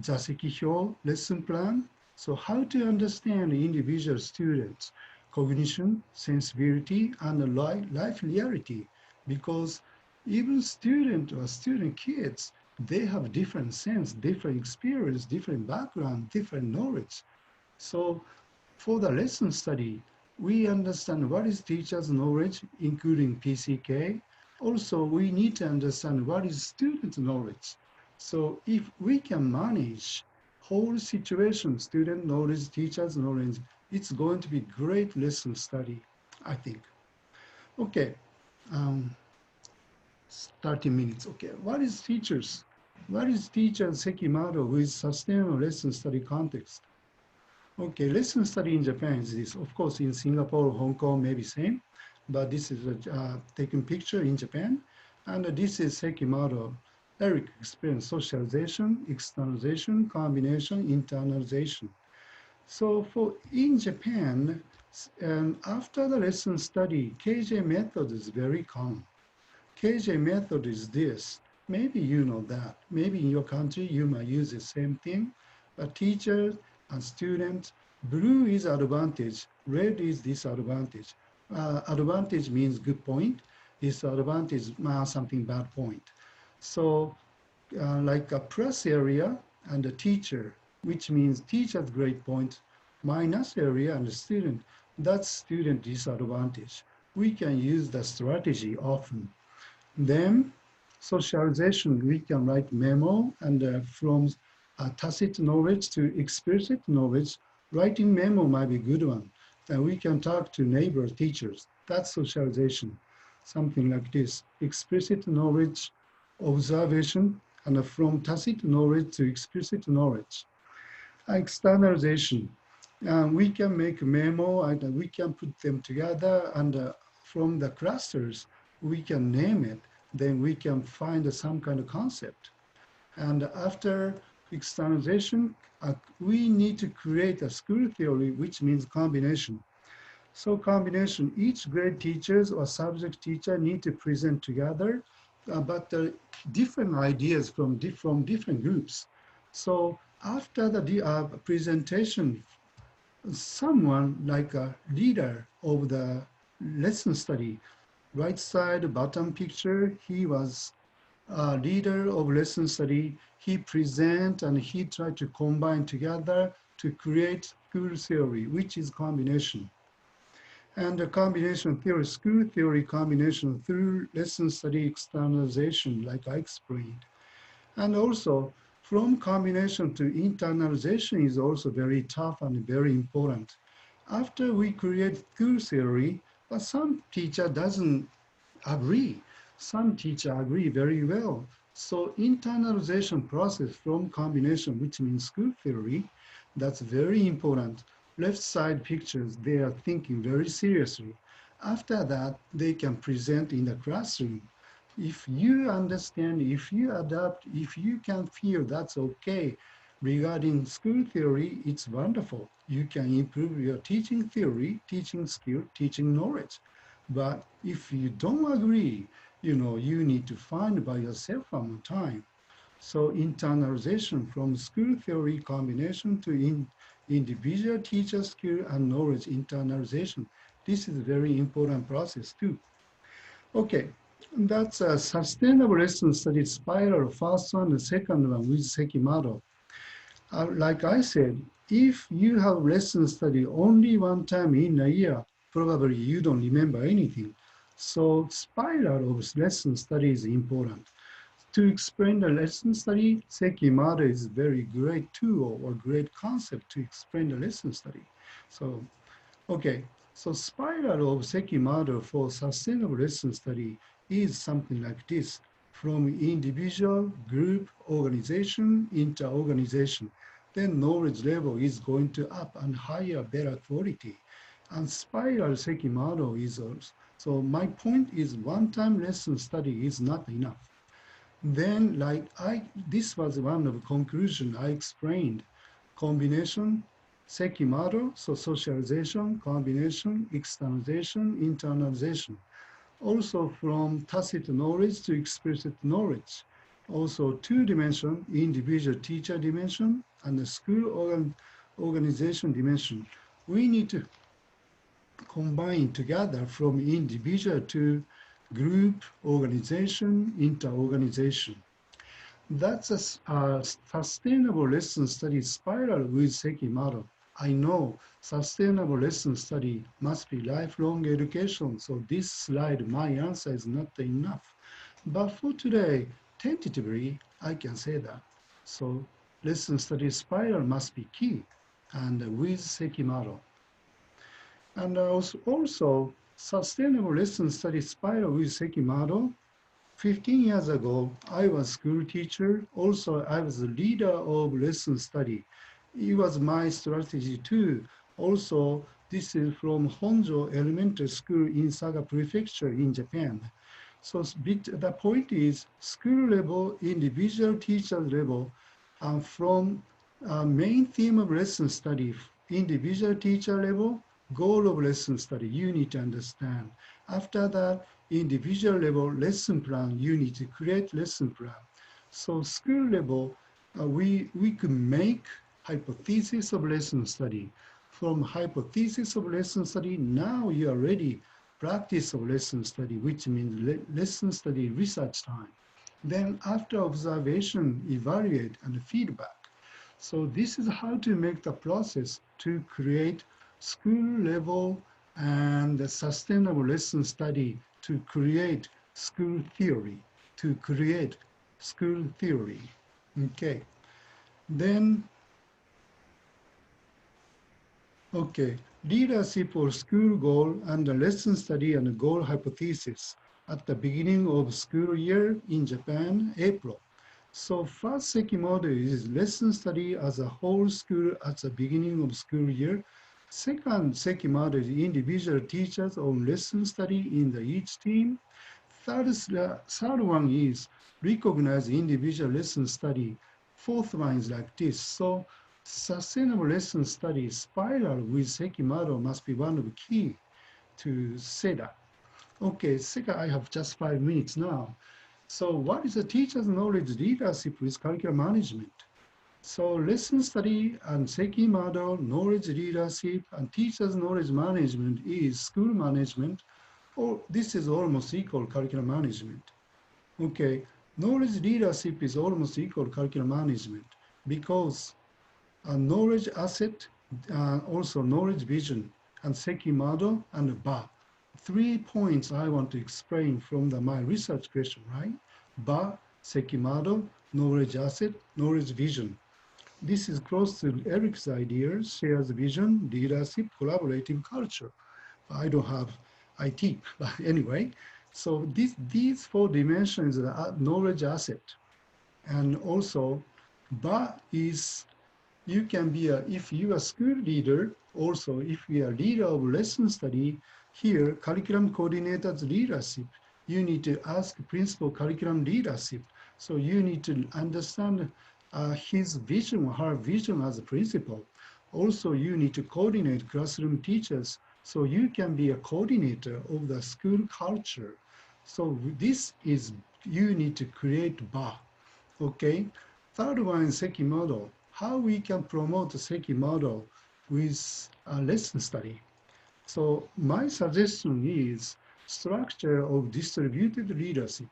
座席表 lesson plan. So how to understand individual students, cognition, sensibility, and life reality. Because even student kids, they have different sense, different experience, different background, different knowledge. So for the lesson study, we understand what is teacher's knowledge, including PCK. Also, we need to understand what is student knowledge. So if we can manage whole situation, student knowledge, teacher's knowledge, it's going to be great lesson study, I think. Okay, 30 minutes. Okay, what is teachers? What is teacher Seki model with sustainable lesson study context? Okay, lesson study in Japan is this. Of course, in Singapore, Hong Kong, maybe same, but this is a taken picture in Japan. And this is Seki model. Eric explained socialization, externalization, combination, internalization. So for in Japan, after the lesson study, KJ method is very common. KJ method is this. Maybe you know that. Maybe in your country, you might use the same thing. But teachers and students, blue is advantage, red is disadvantage. Advantage means good point. Disadvantage something bad point. So like a plus area and a teacher, which means teacher's grade point, minus area and the student, that's student disadvantage. We can use the strategy often. Then socialization, we can write memo and from tacit knowledge to explicit knowledge, writing memo might be a good one. And we can talk to neighbor teachers. That's socialization, something like this. Explicit knowledge, observation, and from tacit knowledge to explicit knowledge. Externalization. We can make a memo and we can put them together, and from the clusters, we can name it. Then we can find some kind of concept. And after externalization, we need to create a school theory, which means combination. So combination, each grade teachers or subject teacher need to present together, but different ideas from different groups. So after the presentation, someone like a leader of the lesson study, right side bottom picture, he was leader of lesson study. He present and he tried to combine together to create school theory, which is combination. And the combination theory, school theory combination through lesson study externalization, like I explained. And also from combination to internalization is also very tough and very important. After we create school theory, but some teacher doesn't agree. Some teacher agree very well. So internalization process from combination, which means school theory, that's very important. Left side pictures, they are thinking very seriously. After that, they can present in the classroom. If you understand, if you adapt, if you can feel that's okay regarding school theory, it's wonderful. You can improve your teaching theory, teaching skill, teaching knowledge. But if you don't agree, you need to find by yourself one more time. So internalization from school theory combination to individual teacher skill and knowledge internalization. This is a very important process too. Okay, that's a sustainable lesson study spiral, first one, the second one with Seki model. Like I said, if you have lesson study only one time in a year, probably you don't remember anything. So spiral of lesson study is important. To explain the lesson study, Seki model is very great tool or great concept to explain the lesson study. So, okay, so spiral of Seki model for sustainable lesson study is something like this. From individual, group, organization, inter-organization, then knowledge level is going to up and higher, better quality. And spiral Seki model is also, so my point is one-time lesson study is not enough. Then this was one of the conclusion I explained. Combination, Seki model, so socialization, combination, externalization, internalization. Also from tacit knowledge to explicit knowledge. Also two-dimension, individual teacher dimension, and the school organization dimension. We need to combine together from individual to group, organization, inter-organization. That's a sustainable lesson study spiral with Seki model. I know sustainable lesson study must be lifelong education, so this slide, my answer is not enough. But for today, tentatively, I can say that. So lesson study spiral must be key, and with Seki model. And also sustainable lesson study spiral with Seki model. 15 years ago, I was school teacher. Also, I was the leader of lesson study. It was my strategy too. Also, this is from Honjo Elementary School in Saga Prefecture in Japan. So the point is school level, individual teacher level, from main theme of lesson study, individual teacher level, goal of lesson study, you need to understand. After that, individual level lesson plan, you need to create lesson plan. So school level, we could make hypothesis of lesson study. From hypothesis of lesson study, now you are ready practice of lesson study, which means lesson study research time. Then after observation, evaluate and feedback. So this is how to make the process to create school level and sustainable lesson study to create school theory, Okay. Then, okay, leadership or school goal and the lesson study and goal hypothesis at the beginning of school year in Japan, April. So first Sekimoto is lesson study as a whole school at the beginning of school year. Second Sekimoto is individual teachers on lesson study in the each team. Third one is recognize individual lesson study. Fourth one is like this. So sustainable lesson study spiral with Sekimoto must be one of the key to say that. Okay, second, I have just 5 minutes now. So what is a teacher's knowledge leadership with curriculum management? So lesson study and Seki model, knowledge leadership, and teacher's knowledge management is school management, or this is almost equal curriculum management. Okay, knowledge leadership is almost equal curriculum management because a knowledge asset, also knowledge vision, and Seki model and BA. 3 points I want to explain from my research question, right? BA, Seki model, knowledge asset, knowledge vision. This is close to Eric's ideas, shares vision, leadership, collaborative culture. I don't have IT, but anyway. So these 4 dimensions are knowledge asset. And also, BA is you can be if you are a school leader, also if you are leader of lesson study, here curriculum coordinator's leadership, you need to ask principal curriculum leadership. So you need to understand his vision, her vision as a principal. Also, you need to coordinate classroom teachers. So you can be a coordinator of the school culture. So this is, you need to create BA. Okay. Third one is Seki model. How we can promote the Seki model with a lesson study. So my suggestion is structure of distributed leadership.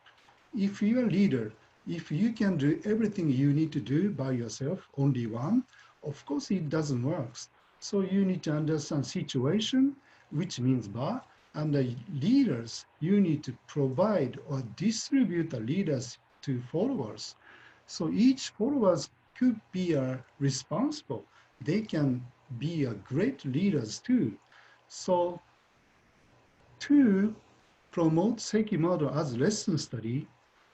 If you're a leader, if you can do everything you need to do by yourself, only one, of course it doesn't work. So you need to understand situation, which means BA, and the leaders, you need to provide or distribute the leaders to followers. So each followers could be responsible. They can be a great leaders too. So to promote Seki model as lesson study,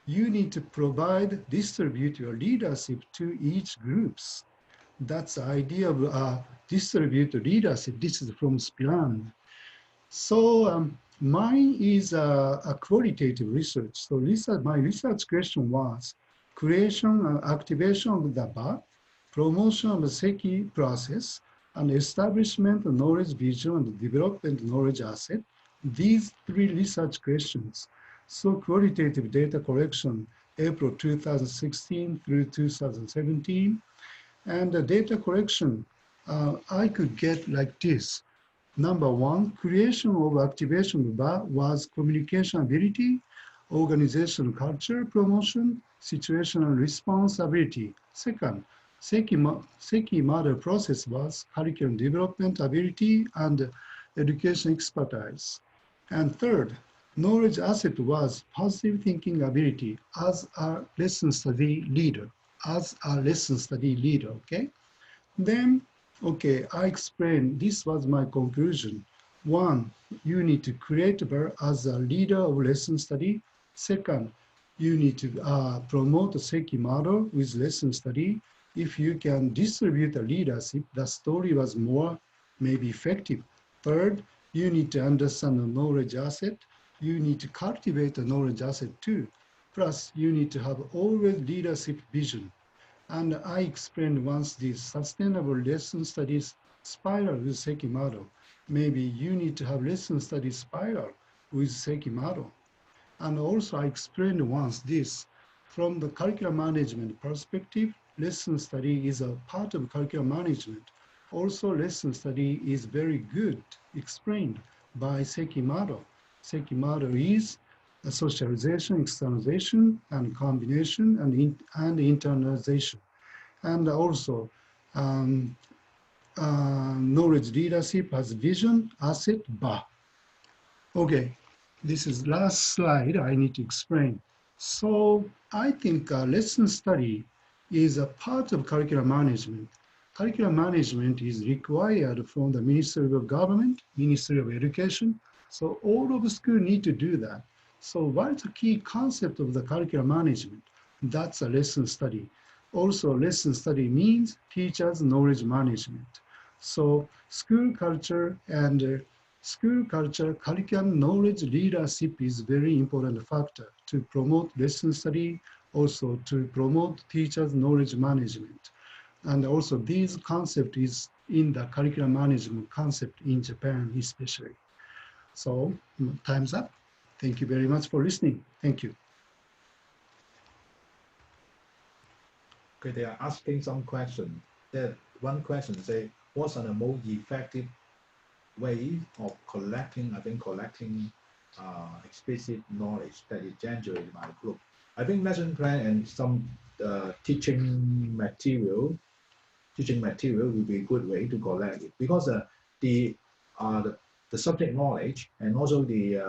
you need to provide, distribute your leadership to each groups. That's the idea of distributed leadership. This is from Spirand. So mine is a qualitative research. So my research question was creation and activation of the BA, promotion of the Seki process, and establishment of knowledge vision and development knowledge asset. These 3 research questions. So qualitative data collection, April 2016 through 2017. And the data collection, I could get like this. Number 1, creation of activation BA was communication ability, organizational culture promotion, situational responsibility. Second, Seki model process was curriculum development ability and education expertise. And third, knowledge asset was positive thinking ability as a lesson study leader, okay? Then, okay, I explained, this was my conclusion. 1, you need to create her as a leader of lesson study. Second, you need to promote the Seki model with lesson study. If you can distribute the leadership, the story was more maybe effective. Third, you need to understand the knowledge asset. You need to cultivate the knowledge asset too. Plus, you need to have always leadership vision. And I explained once this sustainable lesson studies spiral with Seki model. Maybe you need to have lesson studies spiral with Seki model. And also I explained once this, from the curriculum management perspective, lesson study is a part of curriculum management. Also lesson study is very good explained by Seki model. Seki model is a socialization, externalization, and combination, and internalization. And also knowledge leadership has vision, asset, BA. Okay, this is last slide I need to explain. So I think lesson study is a part of curriculum management. Curriculum management is required from the Ministry of Government, Ministry of Education. So all of the school need to do that. So what is the key concept of the curriculum management? That's a lesson study. Also, lesson study means teachers' knowledge management. So school culture and curriculum knowledge leadership is very important factor to promote lesson study, also to promote teachers' knowledge management. And also these concept is in the curriculum management concept in Japan especially. So time's up. Thank you very much for listening. Thank you. Okay, they are asking some question. There, one question say, what's the most effective way of collecting, explicit knowledge that is generated by a group? I think lesson plan and some teaching material will be a good way to collect it, because the subject knowledge and also the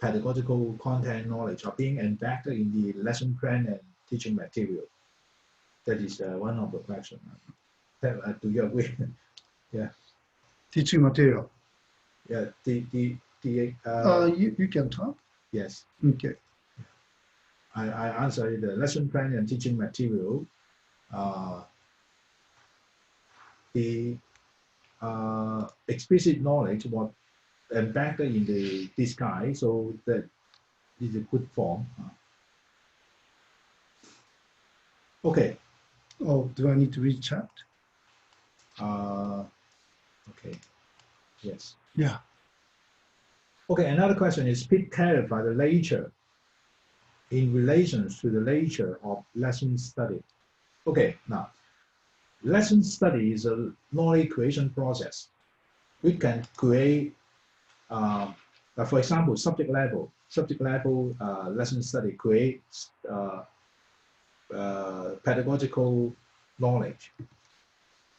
pedagogical content knowledge are being embedded in the lesson plan and teaching material. That is one of the questions. Do you agree? Yeah. Teaching material. Yeah. You can talk. Yes. Okay. I answer the lesson plan and teaching material. The explicit knowledge was embedded in this guide, so that is a good form. Okay. Oh, do I need to read chat? Okay. Yes. Yeah. Okay. Another question is: please clarify the nature in relation to the nature of lesson study. Okay. Now, lesson study is a knowledge creation process. We can create, for example, subject level lesson study creates pedagogical knowledge,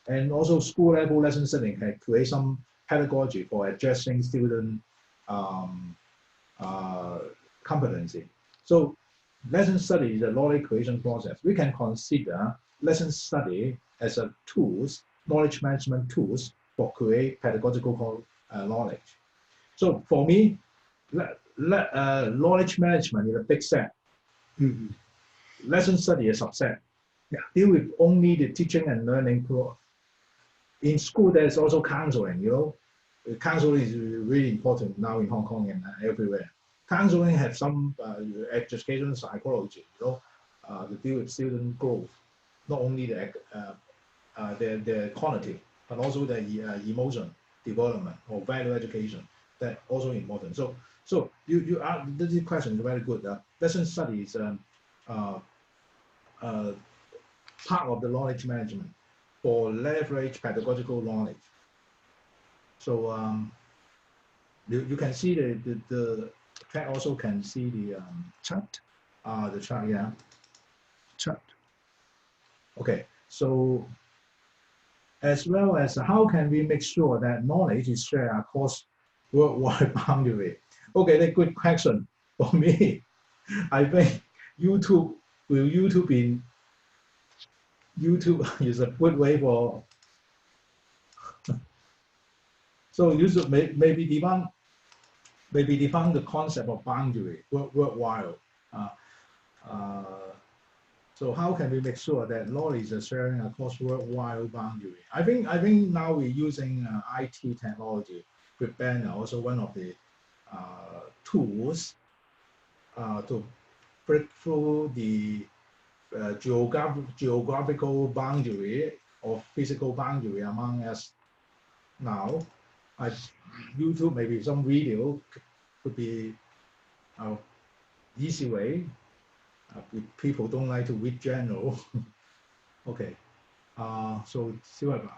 and also school level lesson study can create some pedagogy for addressing student competency. So lesson study is a knowledge creation process. We can consider lesson study as a tools, knowledge management tools for create pedagogical knowledge. So for me, knowledge management is a big set. Mm-hmm. Lesson study is a subset. Yeah. Deal with only the teaching and learning. In school, there's also counseling, you know. Counseling is really important now in Hong Kong and everywhere. Counseling has some education psychology, you know, to deal with student growth, not only the quality, but also the emotion development or value education. That also important. So this question is very good. Lesson study is part of the knowledge management for leverage pedagogical knowledge. So you can see the chat also can see the chat. The chat, yeah. Chat. Okay, so as well as how can we make sure that knowledge is shared across worldwide boundary? Okay, that's a good question for me. I think YouTube is a good way for. So you should maybe define the concept of boundary worldwide. So how can we make sure that knowledge is sharing across worldwide boundary? I think now we're using IT technology with Banner, also one of the tools to break through the geographical boundary or physical boundary among us now. YouTube, maybe some video could be an easy way. People don't like to read journal. Okay. So Silva,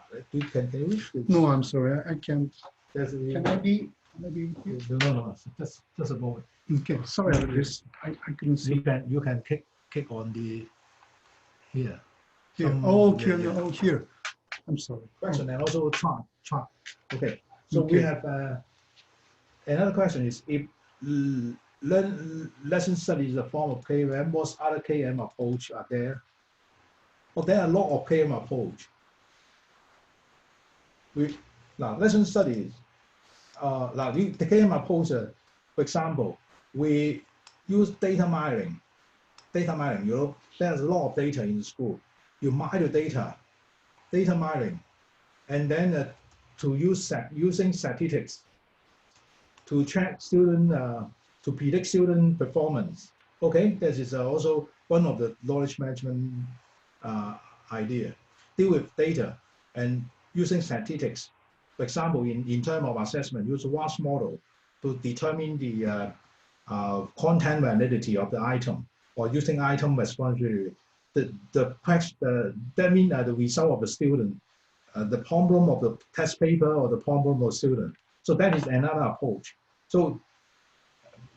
can you? No, I'm sorry, I can't. Can I be maybe? No, just a moment. Okay, sorry about this. I couldn't see. You can click on the here. Here. Oh, okay, oh, here. I'm sorry. Question and also chart. Okay. So we have another question is if lesson study is a form of KM, what other KM approach are there? Well, there are a lot of KM approach. Now, lesson studies, the KM approach, for example, we use data mining. Data mining, there's a lot of data in the school. You mine the data mining, and then using statistics to check to predict student performance. Okay, this is also one of the knowledge management idea. Deal with data and using statistics. For example, in terms of assessment, use a WALS model to determine the content validity of the item, or using item responsibility. That means the result of the student, the problem of the test paper or the problem of the student. So that is another approach. So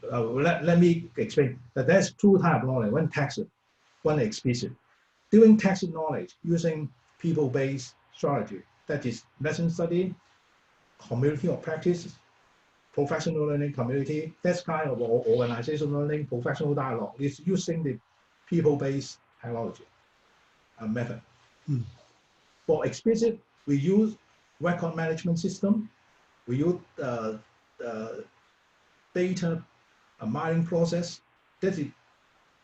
let me explain that there's two types of knowledge, one tacit, one explicit. Doing tacit knowledge using people-based strategy, that is lesson study, community of practice, professional learning community, that's kind of organizational learning, professional dialogue, is using the people-based technology method. For explicit, we use record management system, we use data mining process. That is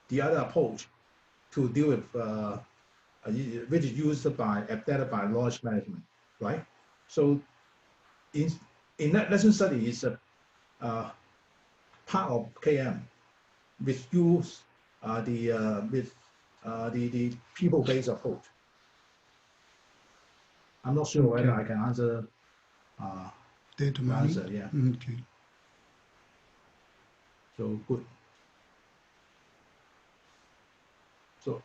the other approach to deal with, which is used by knowledge management, right? So in that lesson study is a part of KM, which use the people-based approach. I'm not sure whether I can answer. Data mining. Answer, yeah. Okay. So good. So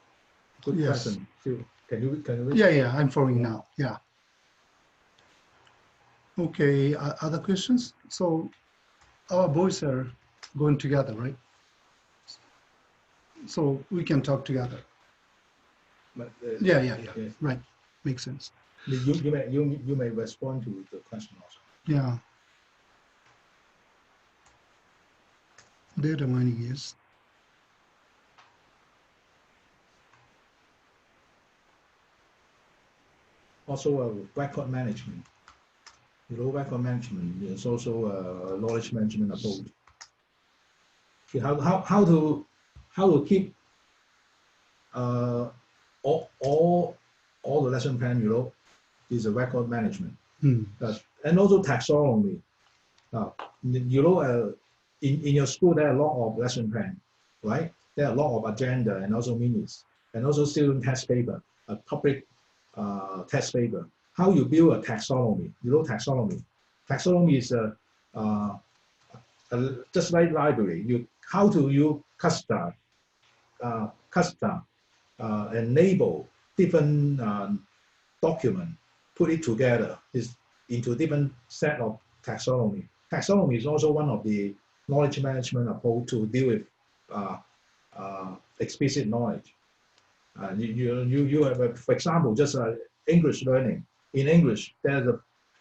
good Yes. question. So, can you Yeah, I'm following now. Yeah. Okay. Other questions? So our boys are going together, right? So we can talk together. But, Yeah. yes. Right. Makes sense. You may respond to the question also. Yeah. Data mining, yes. Also, record management. Record management is also a knowledge management approach. How to keep all the lesson plan, is a record management. And also taxonomy. In your school, there are a lot of lesson plan, right? There are a lot of agenda and also minutes, and also student test paper, a public test paper. How you build a taxonomy? Taxonomy. Taxonomy is just like library. How do you custom enable different document, put it together into different set of taxonomy. Taxonomy is also one of the knowledge management approach to deal with explicit knowledge. You have, for example, just English learning. In English, there's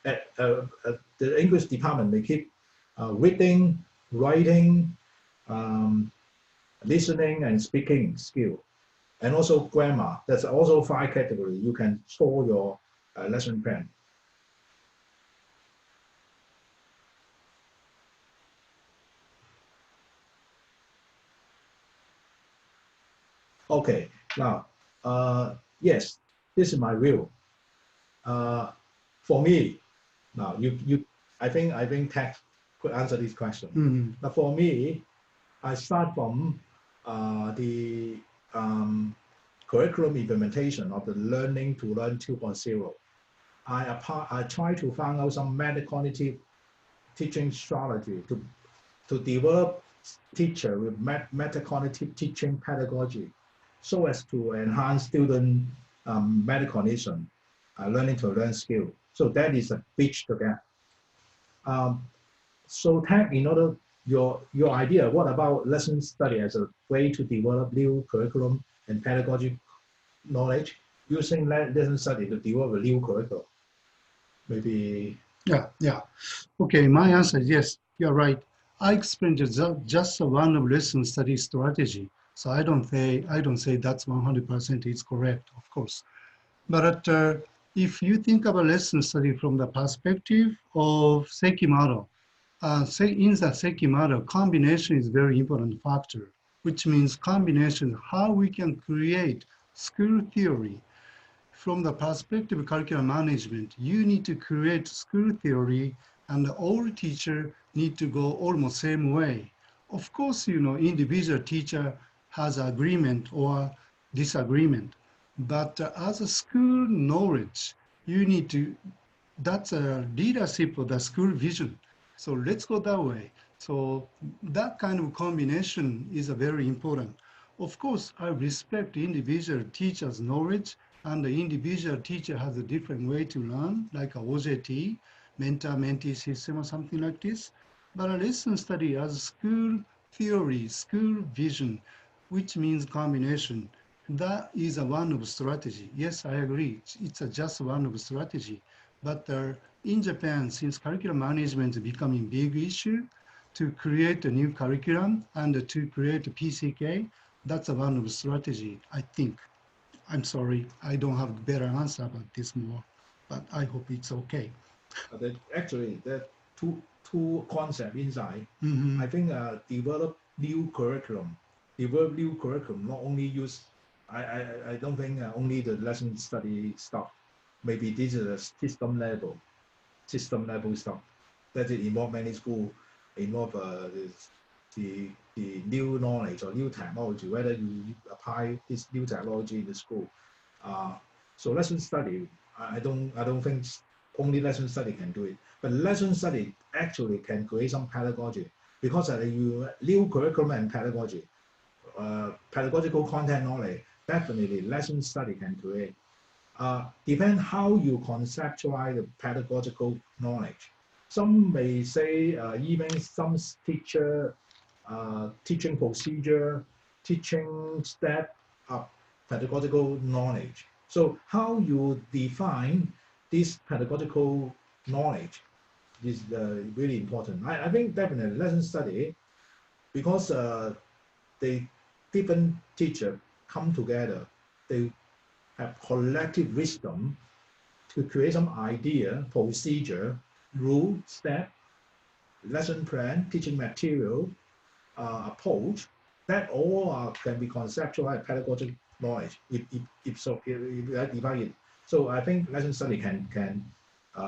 the English department may keep reading, writing, listening, and speaking skill, and also grammar. That's also 5 categories. You can store your lesson plan. Okay, now, yes, this is my view. For me, now I think Tech could answer this question. But for me, I start from the curriculum implementation of the Learning to Learn 2.0. I try to find out some metacognitive teaching strategy to develop teacher with metacognitive teaching pedagogy, so as to enhance student metacognition, learning to learn skill. So that is a bridge to that. So Tech, in order your idea, what about lesson study as a way to develop new curriculum and pedagogic knowledge, using lesson study to develop a new curriculum? Maybe. Yeah. Okay, my answer is yes, you're right. I explained just one of lesson study strategy So I don't say that's 100% is correct, of course. But if you think about lesson study from the perspective of Seki model, say in the Seki model, combination is very important factor, which means combination, how we can create school theory. From the perspective of curriculum management, you need to create school theory and all teacher need to go almost same way. Of course, individual teacher has agreement or disagreement, but as a school knowledge, you need to, that's a leadership of the school vision. So let's go that way. So that kind of combination is a very important. Of course, I respect individual teacher's knowledge, and the individual teacher has a different way to learn, like a OJT, mentor-mentee system or something like this. But a lesson study as school theory, school vision, which means combination, that is a one of strategy. Yes, I agree. It's a just one of strategy. But in Japan, since curriculum management is becoming big issue, to create a new curriculum and to create a PCK, that's a one of strategy, I think. I'm sorry, I don't have a better answer about this more, but I hope it's okay. Actually, there are two concepts inside. Mm-hmm. I think develop new curriculum. Develop new curriculum, not only use, I don't think only the lesson study stuff. Maybe this is a system level stuff. That it involve many schools, involve the new knowledge or new technology, whether you apply this new technology in the school. So lesson study, I don't think only lesson study can do it, but lesson study actually can create some pedagogy because you new curriculum and pedagogy, pedagogical content knowledge, definitely lesson study can create. Depend how you conceptualize the pedagogical knowledge. Some may say even some teacher teaching procedure, teaching step of pedagogical knowledge. So how you define this pedagogical knowledge is really important. I think definitely lesson study because they different teacher come together, they have collective wisdom to create some idea, procedure, rule, step, lesson plan, teaching material, approach, that all can be conceptualized pedagogic knowledge if I divide it. So I think lesson study can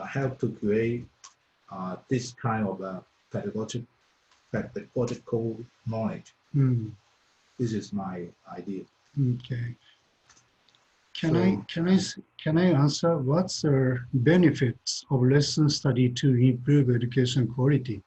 help to create this kind of pedagogical knowledge. Mm. This is my idea. Okay. Can I answer what's the benefits of lesson study to improve education quality?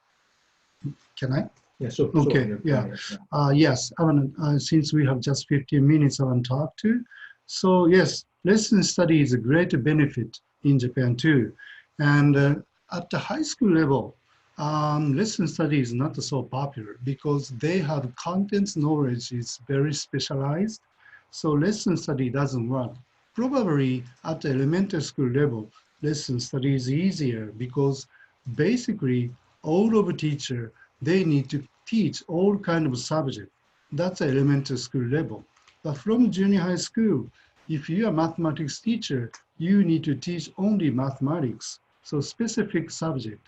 Can I? Yeah, sure. Okay, Sure. yeah. Yes, I mean, since we have just 15 minutes I want to talk to. So yes, lesson study is a great benefit in Japan too. And at the high school level, lesson study is not so popular because they have content knowledge is very specialized. So lesson study doesn't work. Probably at the elementary school level, lesson study is easier because basically all of teacher, they need to teach all kind of subject. That's elementary school level. But from junior high school, if you're a mathematics teacher, you need to teach only mathematics. So specific subject.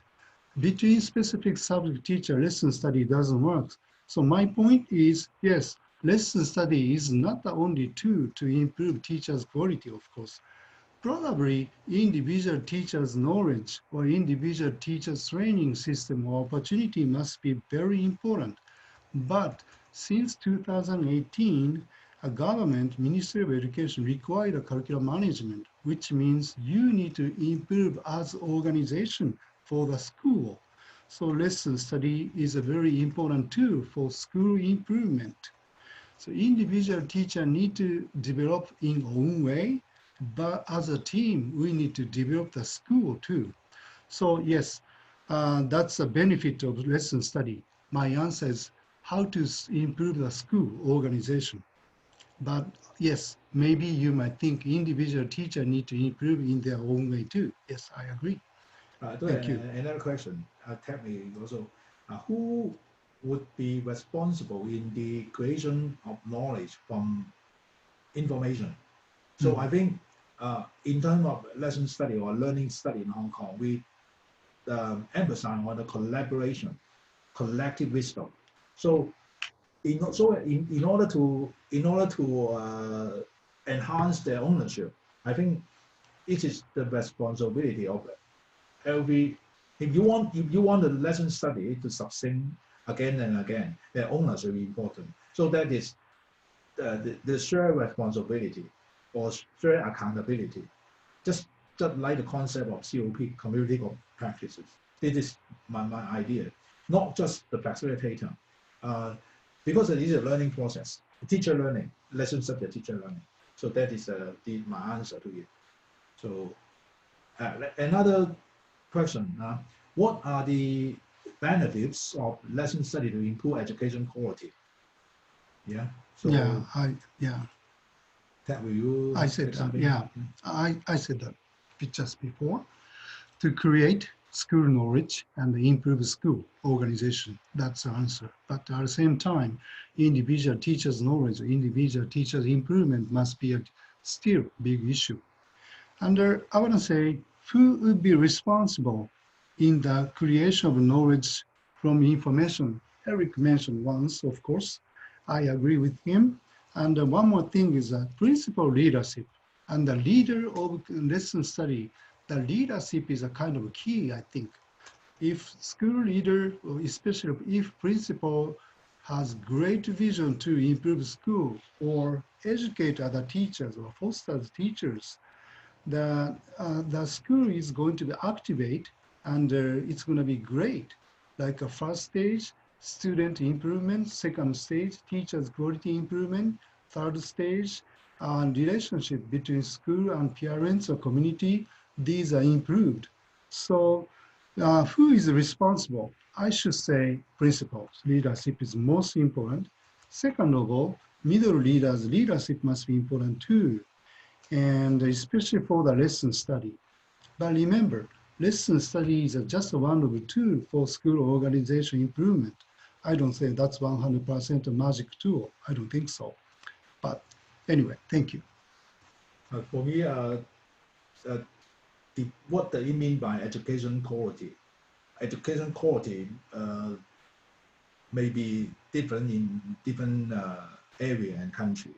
Between specific subject teacher, lesson study doesn't work. So my point is, yes, lesson study is not the only tool to improve teachers' quality, of course. Probably individual teachers' knowledge or individual teachers' training system or opportunity must be very important. But since 2018, a government, Ministry of Education required a curriculum management, which means you need to improve as organization for the school. So lesson study is a very important tool for school improvement. So individual teacher need to develop in own way, but as a team, we need to develop the school too. So yes, that's a benefit of lesson study. My answer is how to improve the school organization. But yes, maybe you might think individual teacher need to improve in their own way too. Yes, I agree. Thank you. Another question. Tell me also, who would be responsible in the creation of knowledge from information. So I think in terms of lesson study or learning study in Hong Kong, we emphasize on the collaboration, collective wisdom. So in order to enhance their ownership, I think it is the responsibility of every. If you want the lesson study to succeed again and again, their ownership is important. So that is the shared responsibility or shared accountability. Just like the concept of COP, community of practices. This is my idea, not just the facilitator. Because it is a learning process, teacher learning, lesson subject teacher learning. So that is my answer to it. So another question, what are the benefits of lesson study to improve education quality? Yeah. So Ted, will you I said say something? yeah, I said that just before. To create school knowledge and improve school organization. That's the answer. But at the same time, individual teachers' knowledge, individual teachers' improvement must be a still big issue. And I want to say, who would be responsible in the creation of knowledge from information? Eric mentioned once, of course. I agree with him. And one more thing is that principal leadership and the leader of lesson study, the leadership is a kind of key, I think. If school leader, or especially if principal has great vision to improve school or educate other teachers or foster teachers, the school is going to be activate and it's going to be great. Like a first stage, student improvement, second stage, teachers quality improvement, third stage, relationship between school and parents or community, these are improved. So who is responsible? I should say principals. Leadership is most important. Second of all, middle leaders, leadership must be important too, and especially for the lesson study. But remember, lesson study is just one of the tools for school organization improvement. I don't say that's 100% a magic tool. I don't think so. But anyway, thank you. For me, what do you mean by education quality? Education quality may be different in different area and country.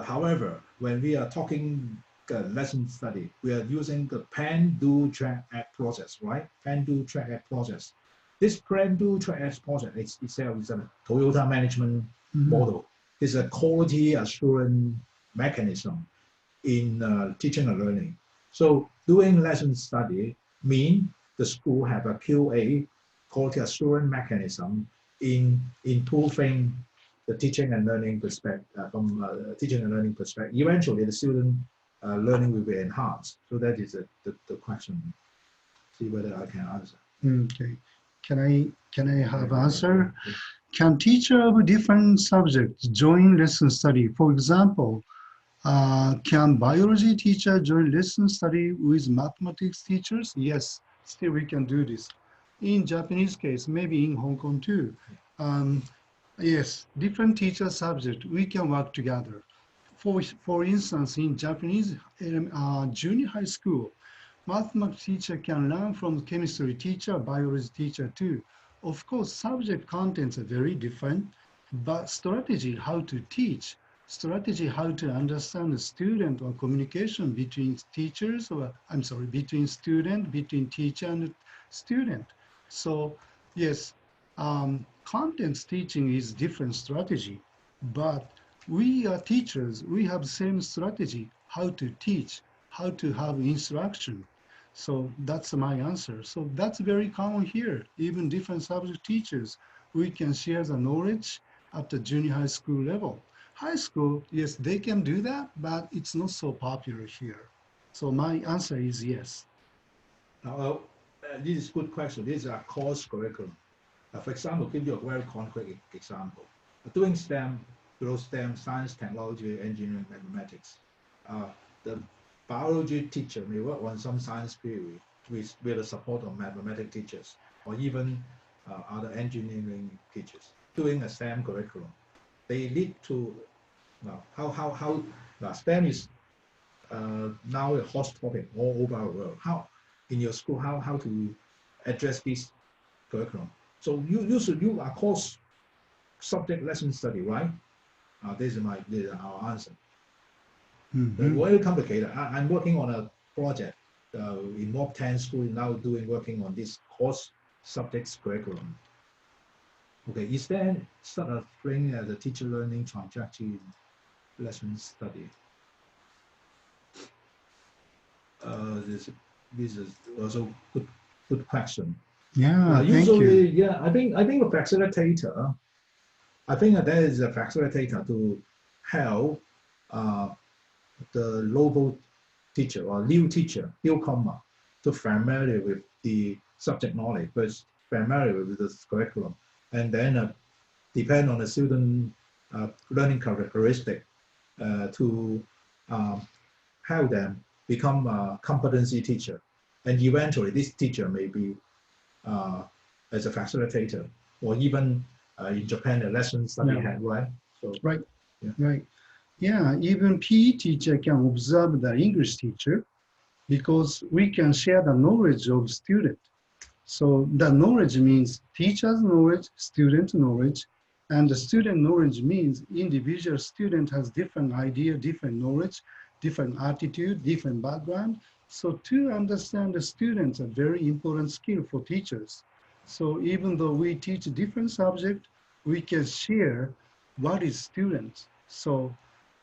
However, when we are talking lesson study, we are using the plan, do, track, act process, right? Plan, do, track, act process. This plan, do, track, act process itself is a Toyota management model. It's a quality assurance mechanism in teaching and learning. So doing lesson study means the school have a QA, quality assurance mechanism, in improving the teaching and learning perspective, from teaching and learning perspective. Eventually, the student learning will be enhanced. So that is the question. See whether I can answer. Okay. Can I have answer? Can teacher of different subjects join lesson study? For example, can biology teacher join lesson study with mathematics teachers? Yes, still we can do this. In Japanese case, maybe in Hong Kong too. Yes, different teacher subject, we can work together. For instance, in Japanese junior high school, mathematics teacher can learn from chemistry teacher, biology teacher too. Of course, subject contents are very different, but strategy how to teach, strategy how to understand the student or communication between teachers, or I'm sorry, between student, between teacher and student. So yes, contents teaching is different strategy, but we are teachers, we have same strategy, how to teach, how to have instruction. So that's my answer. So that's very common here. Even different subject teachers, we can share the knowledge at the junior high school level. High school, yes, they can do that, but it's not so popular here. So my answer is yes. Now, this is a good question. This is a course curriculum. For example, give you a very concrete example. Doing STEM, below STEM, science, technology, engineering, mathematics. The biology teacher may work on some science theory with the support of mathematics teachers, or even other engineering teachers doing a STEM curriculum. They need to how STEM is now a hot topic all over our world. How in your school how to address this curriculum? So you are course subject lesson study, right? This is our answer. Very complicated. I'm working on a project in Mock 10 school now working on this course subjects curriculum. Okay, is there sort of thing as a teacher learning trajectory lesson study? This is also good question. Yeah, thank usually, you. yeah, I think a facilitator. I think that there is a facilitator to help the local teacher or newcomer, to familiar with the subject knowledge, but familiar with the curriculum, and then depend on the student learning characteristic to help them become a competency teacher. And eventually this teacher may be as a facilitator, or even in Japan, a lesson study head, right? So, Right, yeah. right. Yeah, even PE teacher can observe the English teacher because we can share the knowledge of student. So the knowledge means teacher's knowledge, student knowledge, and the student knowledge means individual student has different idea, different knowledge, different attitude, different background. So to understand the students a very important skill for teachers. So even though we teach different subject, we can share what is students. So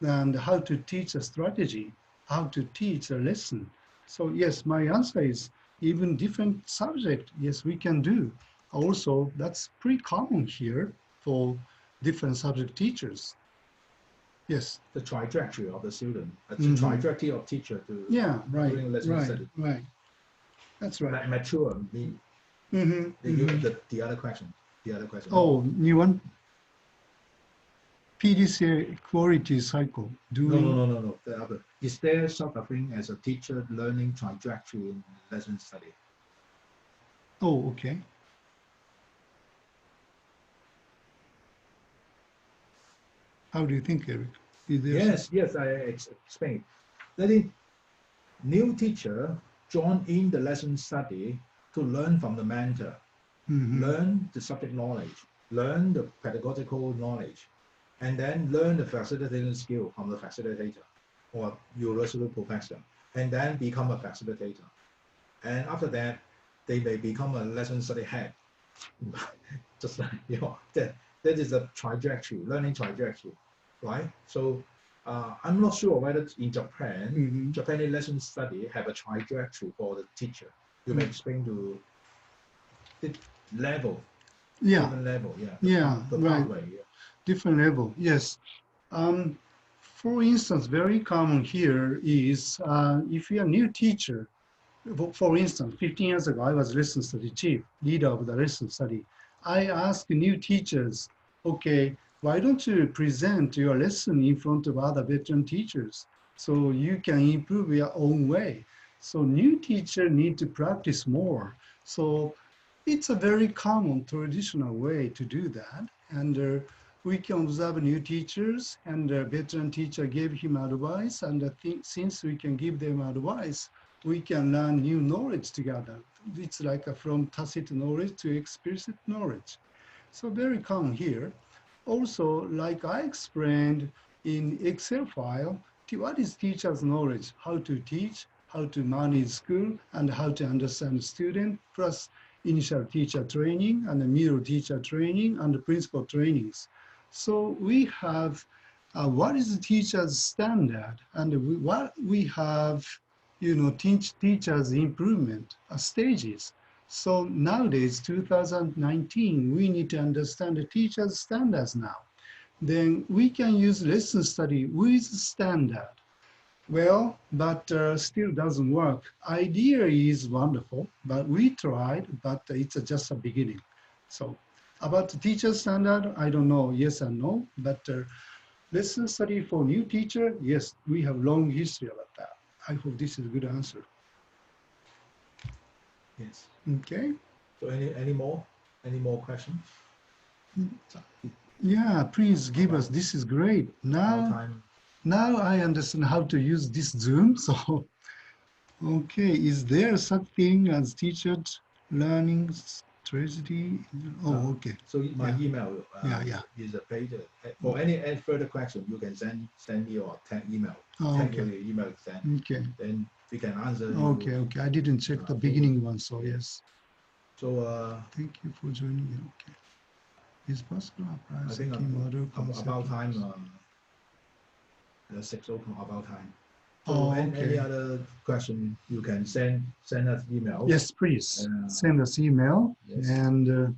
and how to teach a strategy, how to teach a lesson. So yes, my answer is even different subject, yes, we can do. Also, that's pretty common here for different subject teachers. Yes. The trajectory of the student, the trajectory of teacher to doing lesson study. Right. That's right. Like mature. The other question. Oh, new one. PDCA quality cycle. No. The other. Is there such a thing as a teacher learning trajectory in lesson study? Oh, okay. How do you think, Eric? Yes, I explained. That is, new teacher join in the lesson study to learn from the mentor, learn the subject knowledge, learn the pedagogical knowledge, and then learn the facilitating skill from the facilitator or university professor, and then become a facilitator. And after that, they may become a lesson study head. Just like, that is a trajectory, learning trajectory, right? So I'm not sure whether in Japan, Japanese lesson study have a trajectory for the teacher. You may explain to the level, different level, the pathway. Different level, yes. For instance, very common here is if you're a new teacher, for instance, 15 years ago, I was lesson study chief, leader of the lesson study. I asked new teachers, okay, why don't you present your lesson in front of other veteran teachers so you can improve your own way? So new teachers need to practice more. So it's a very common traditional way to do that. And we can observe new teachers, and a veteran teacher gave him advice, and I think since we can give them advice, we can learn new knowledge together. It's like from tacit knowledge to explicit knowledge. So very common here. Also, like I explained in Excel file, what is teacher's knowledge? How to teach, how to manage school, and how to understand student, plus initial teacher training and the middle teacher training and the principal trainings. So we have what is the teacher's standard, and what we have, teachers improvement stages. So nowadays, 2019, we need to understand the teacher's standards now. Then we can use lesson study with standard. Well, but still doesn't work. Idea is wonderful, but we tried, but it's just a beginning. So about the teacher standard, I don't know, yes and no, but lesson study for new teacher, yes, we have long history about that. I hope this is a good answer. Yes. Okay. So any more? Any more questions? Yeah, please give us. This is great. About Now, time. now I understand how to use this Zoom. So, okay, is there something as teacher learning strategy? Oh, okay. So my Yeah. email Yeah. is a page. For any further question, you can send me or tag email. Oh, Tag okay. your email send. Okay. Then we can answer. Okay. Okay. I didn't check the beginning one, so yes. So Thank you for joining. Okay. Is possible I think about time. 6 o'clock about time. So Oh, okay. any other question, you can send us email. Yes, please send us email. Yes. And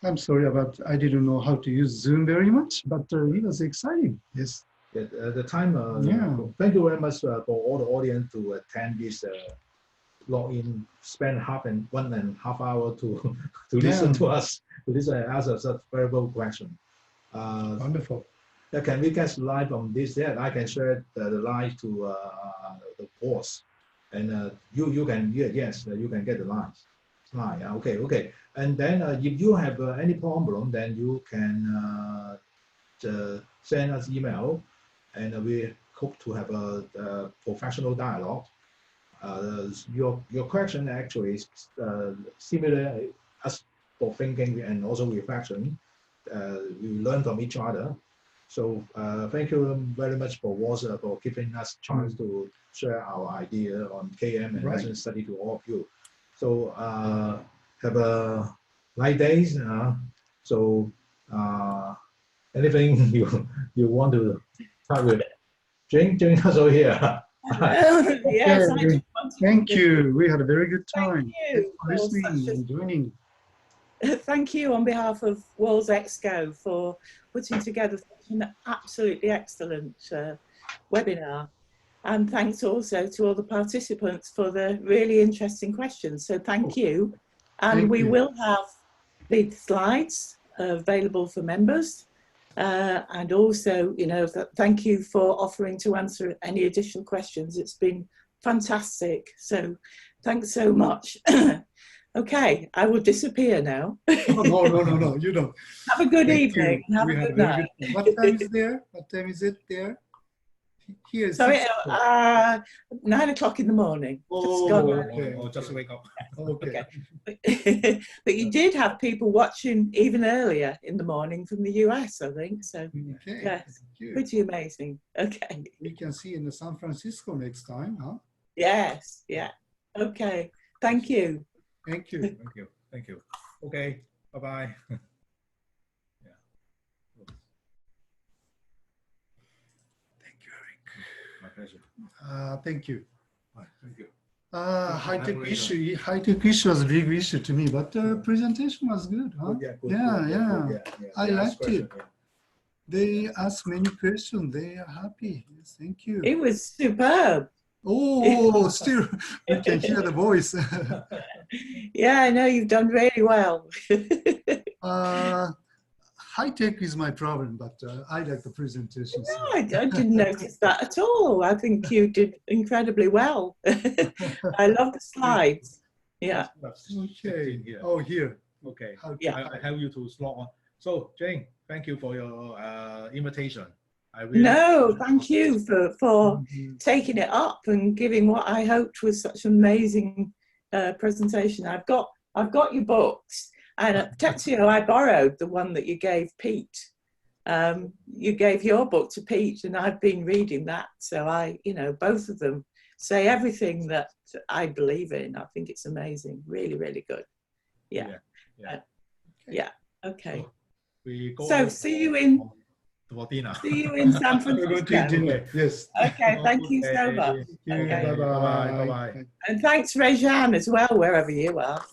I'm sorry about I didn't know how to use Zoom very much, but it was exciting. Yes. Yeah, the time. Yeah. Thank you very much for all the audience to attend this login. Spend 1.5 hours to listen to us. To listen and ask us a verbal question. Wonderful. Yeah, can we get live on this? Yeah, I can share the live to the course, and you can yes you can get the live. Okay. And then if you have any problem, then you can send us email, and we hope to have a professional dialogue. Your question actually is similar as for thinking and also reflection. We learn from each other. So thank you very much for WALS for giving us chance to share our idea on KM and lesson study to all of you. So have a nice days. So anything you want to talk with Cheng also here. Yes, Okay. Thank you. We had a very good time. Thank you for listening and joining. Thank you on behalf of WALS Exco for putting together such an absolutely excellent webinar. And thanks also to all the participants for the really interesting questions. So thank you. And we will have the slides available for members. And also, you know, thank you for offering to answer any additional questions. It's been fantastic. So thanks so much. Okay, I will disappear now. No, you don't. Have a good evening. Have a good night. What time is there? What time is it there? Here is Sorry, 9 o'clock in the morning. Just wake up. Okay. But you did have people watching even earlier in the morning from the US, I think. So, yes, pretty amazing. Okay. We can see in the San Francisco next time, huh? Yes, yeah. Okay. Thank you. Thank you. Thank you. Okay. Bye-bye. My pleasure. Thank you. Thank you. High-tech issue was a big issue to me, but the presentation was good, huh? Yeah. I liked it. They asked many questions. They are happy. Yes, thank you. It was superb. Oh, still we can hear the voice. Yeah, I know you've done really well. High tech is my problem, but I like the presentation. No, I didn't notice that at all. I think you did incredibly well. I love the slides. Yeah. Okay. Oh, here. Okay. Yeah. I have you to slot on. So, Jane, thank you for your invitation. Thank you for taking it up and giving what I hoped was such an amazing presentation. I've got your books, and Tetsuo, I borrowed the one that you gave Pete. You gave your book to Pete, and I've been reading that. So both of them say everything that I believe in. I think it's amazing. Really, really good. Yeah. Okay. So see you in. See you in San Francisco. Yes. Okay, thank you so much. Okay. Bye-bye. And thanks, Rejan, as well, wherever you are.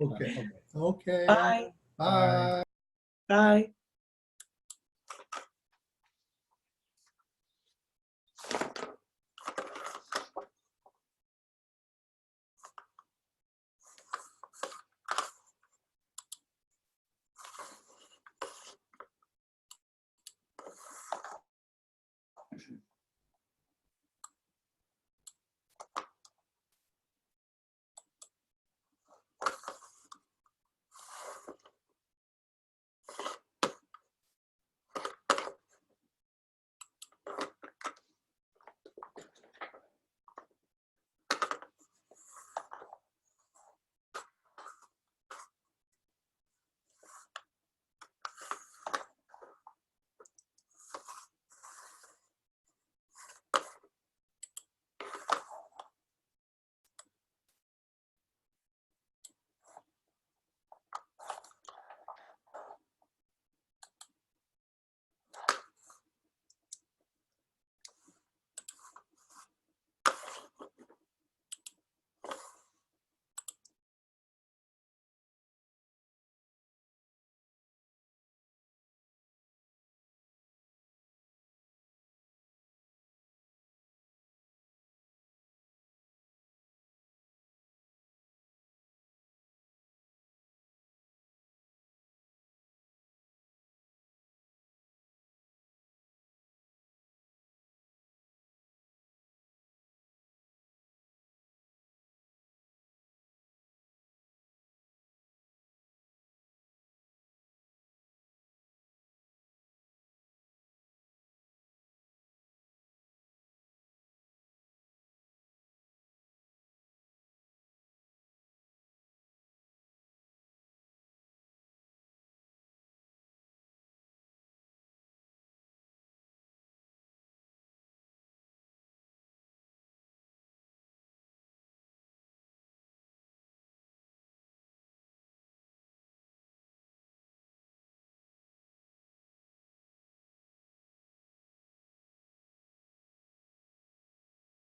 Okay. Okay. Bye. Bye. Bye.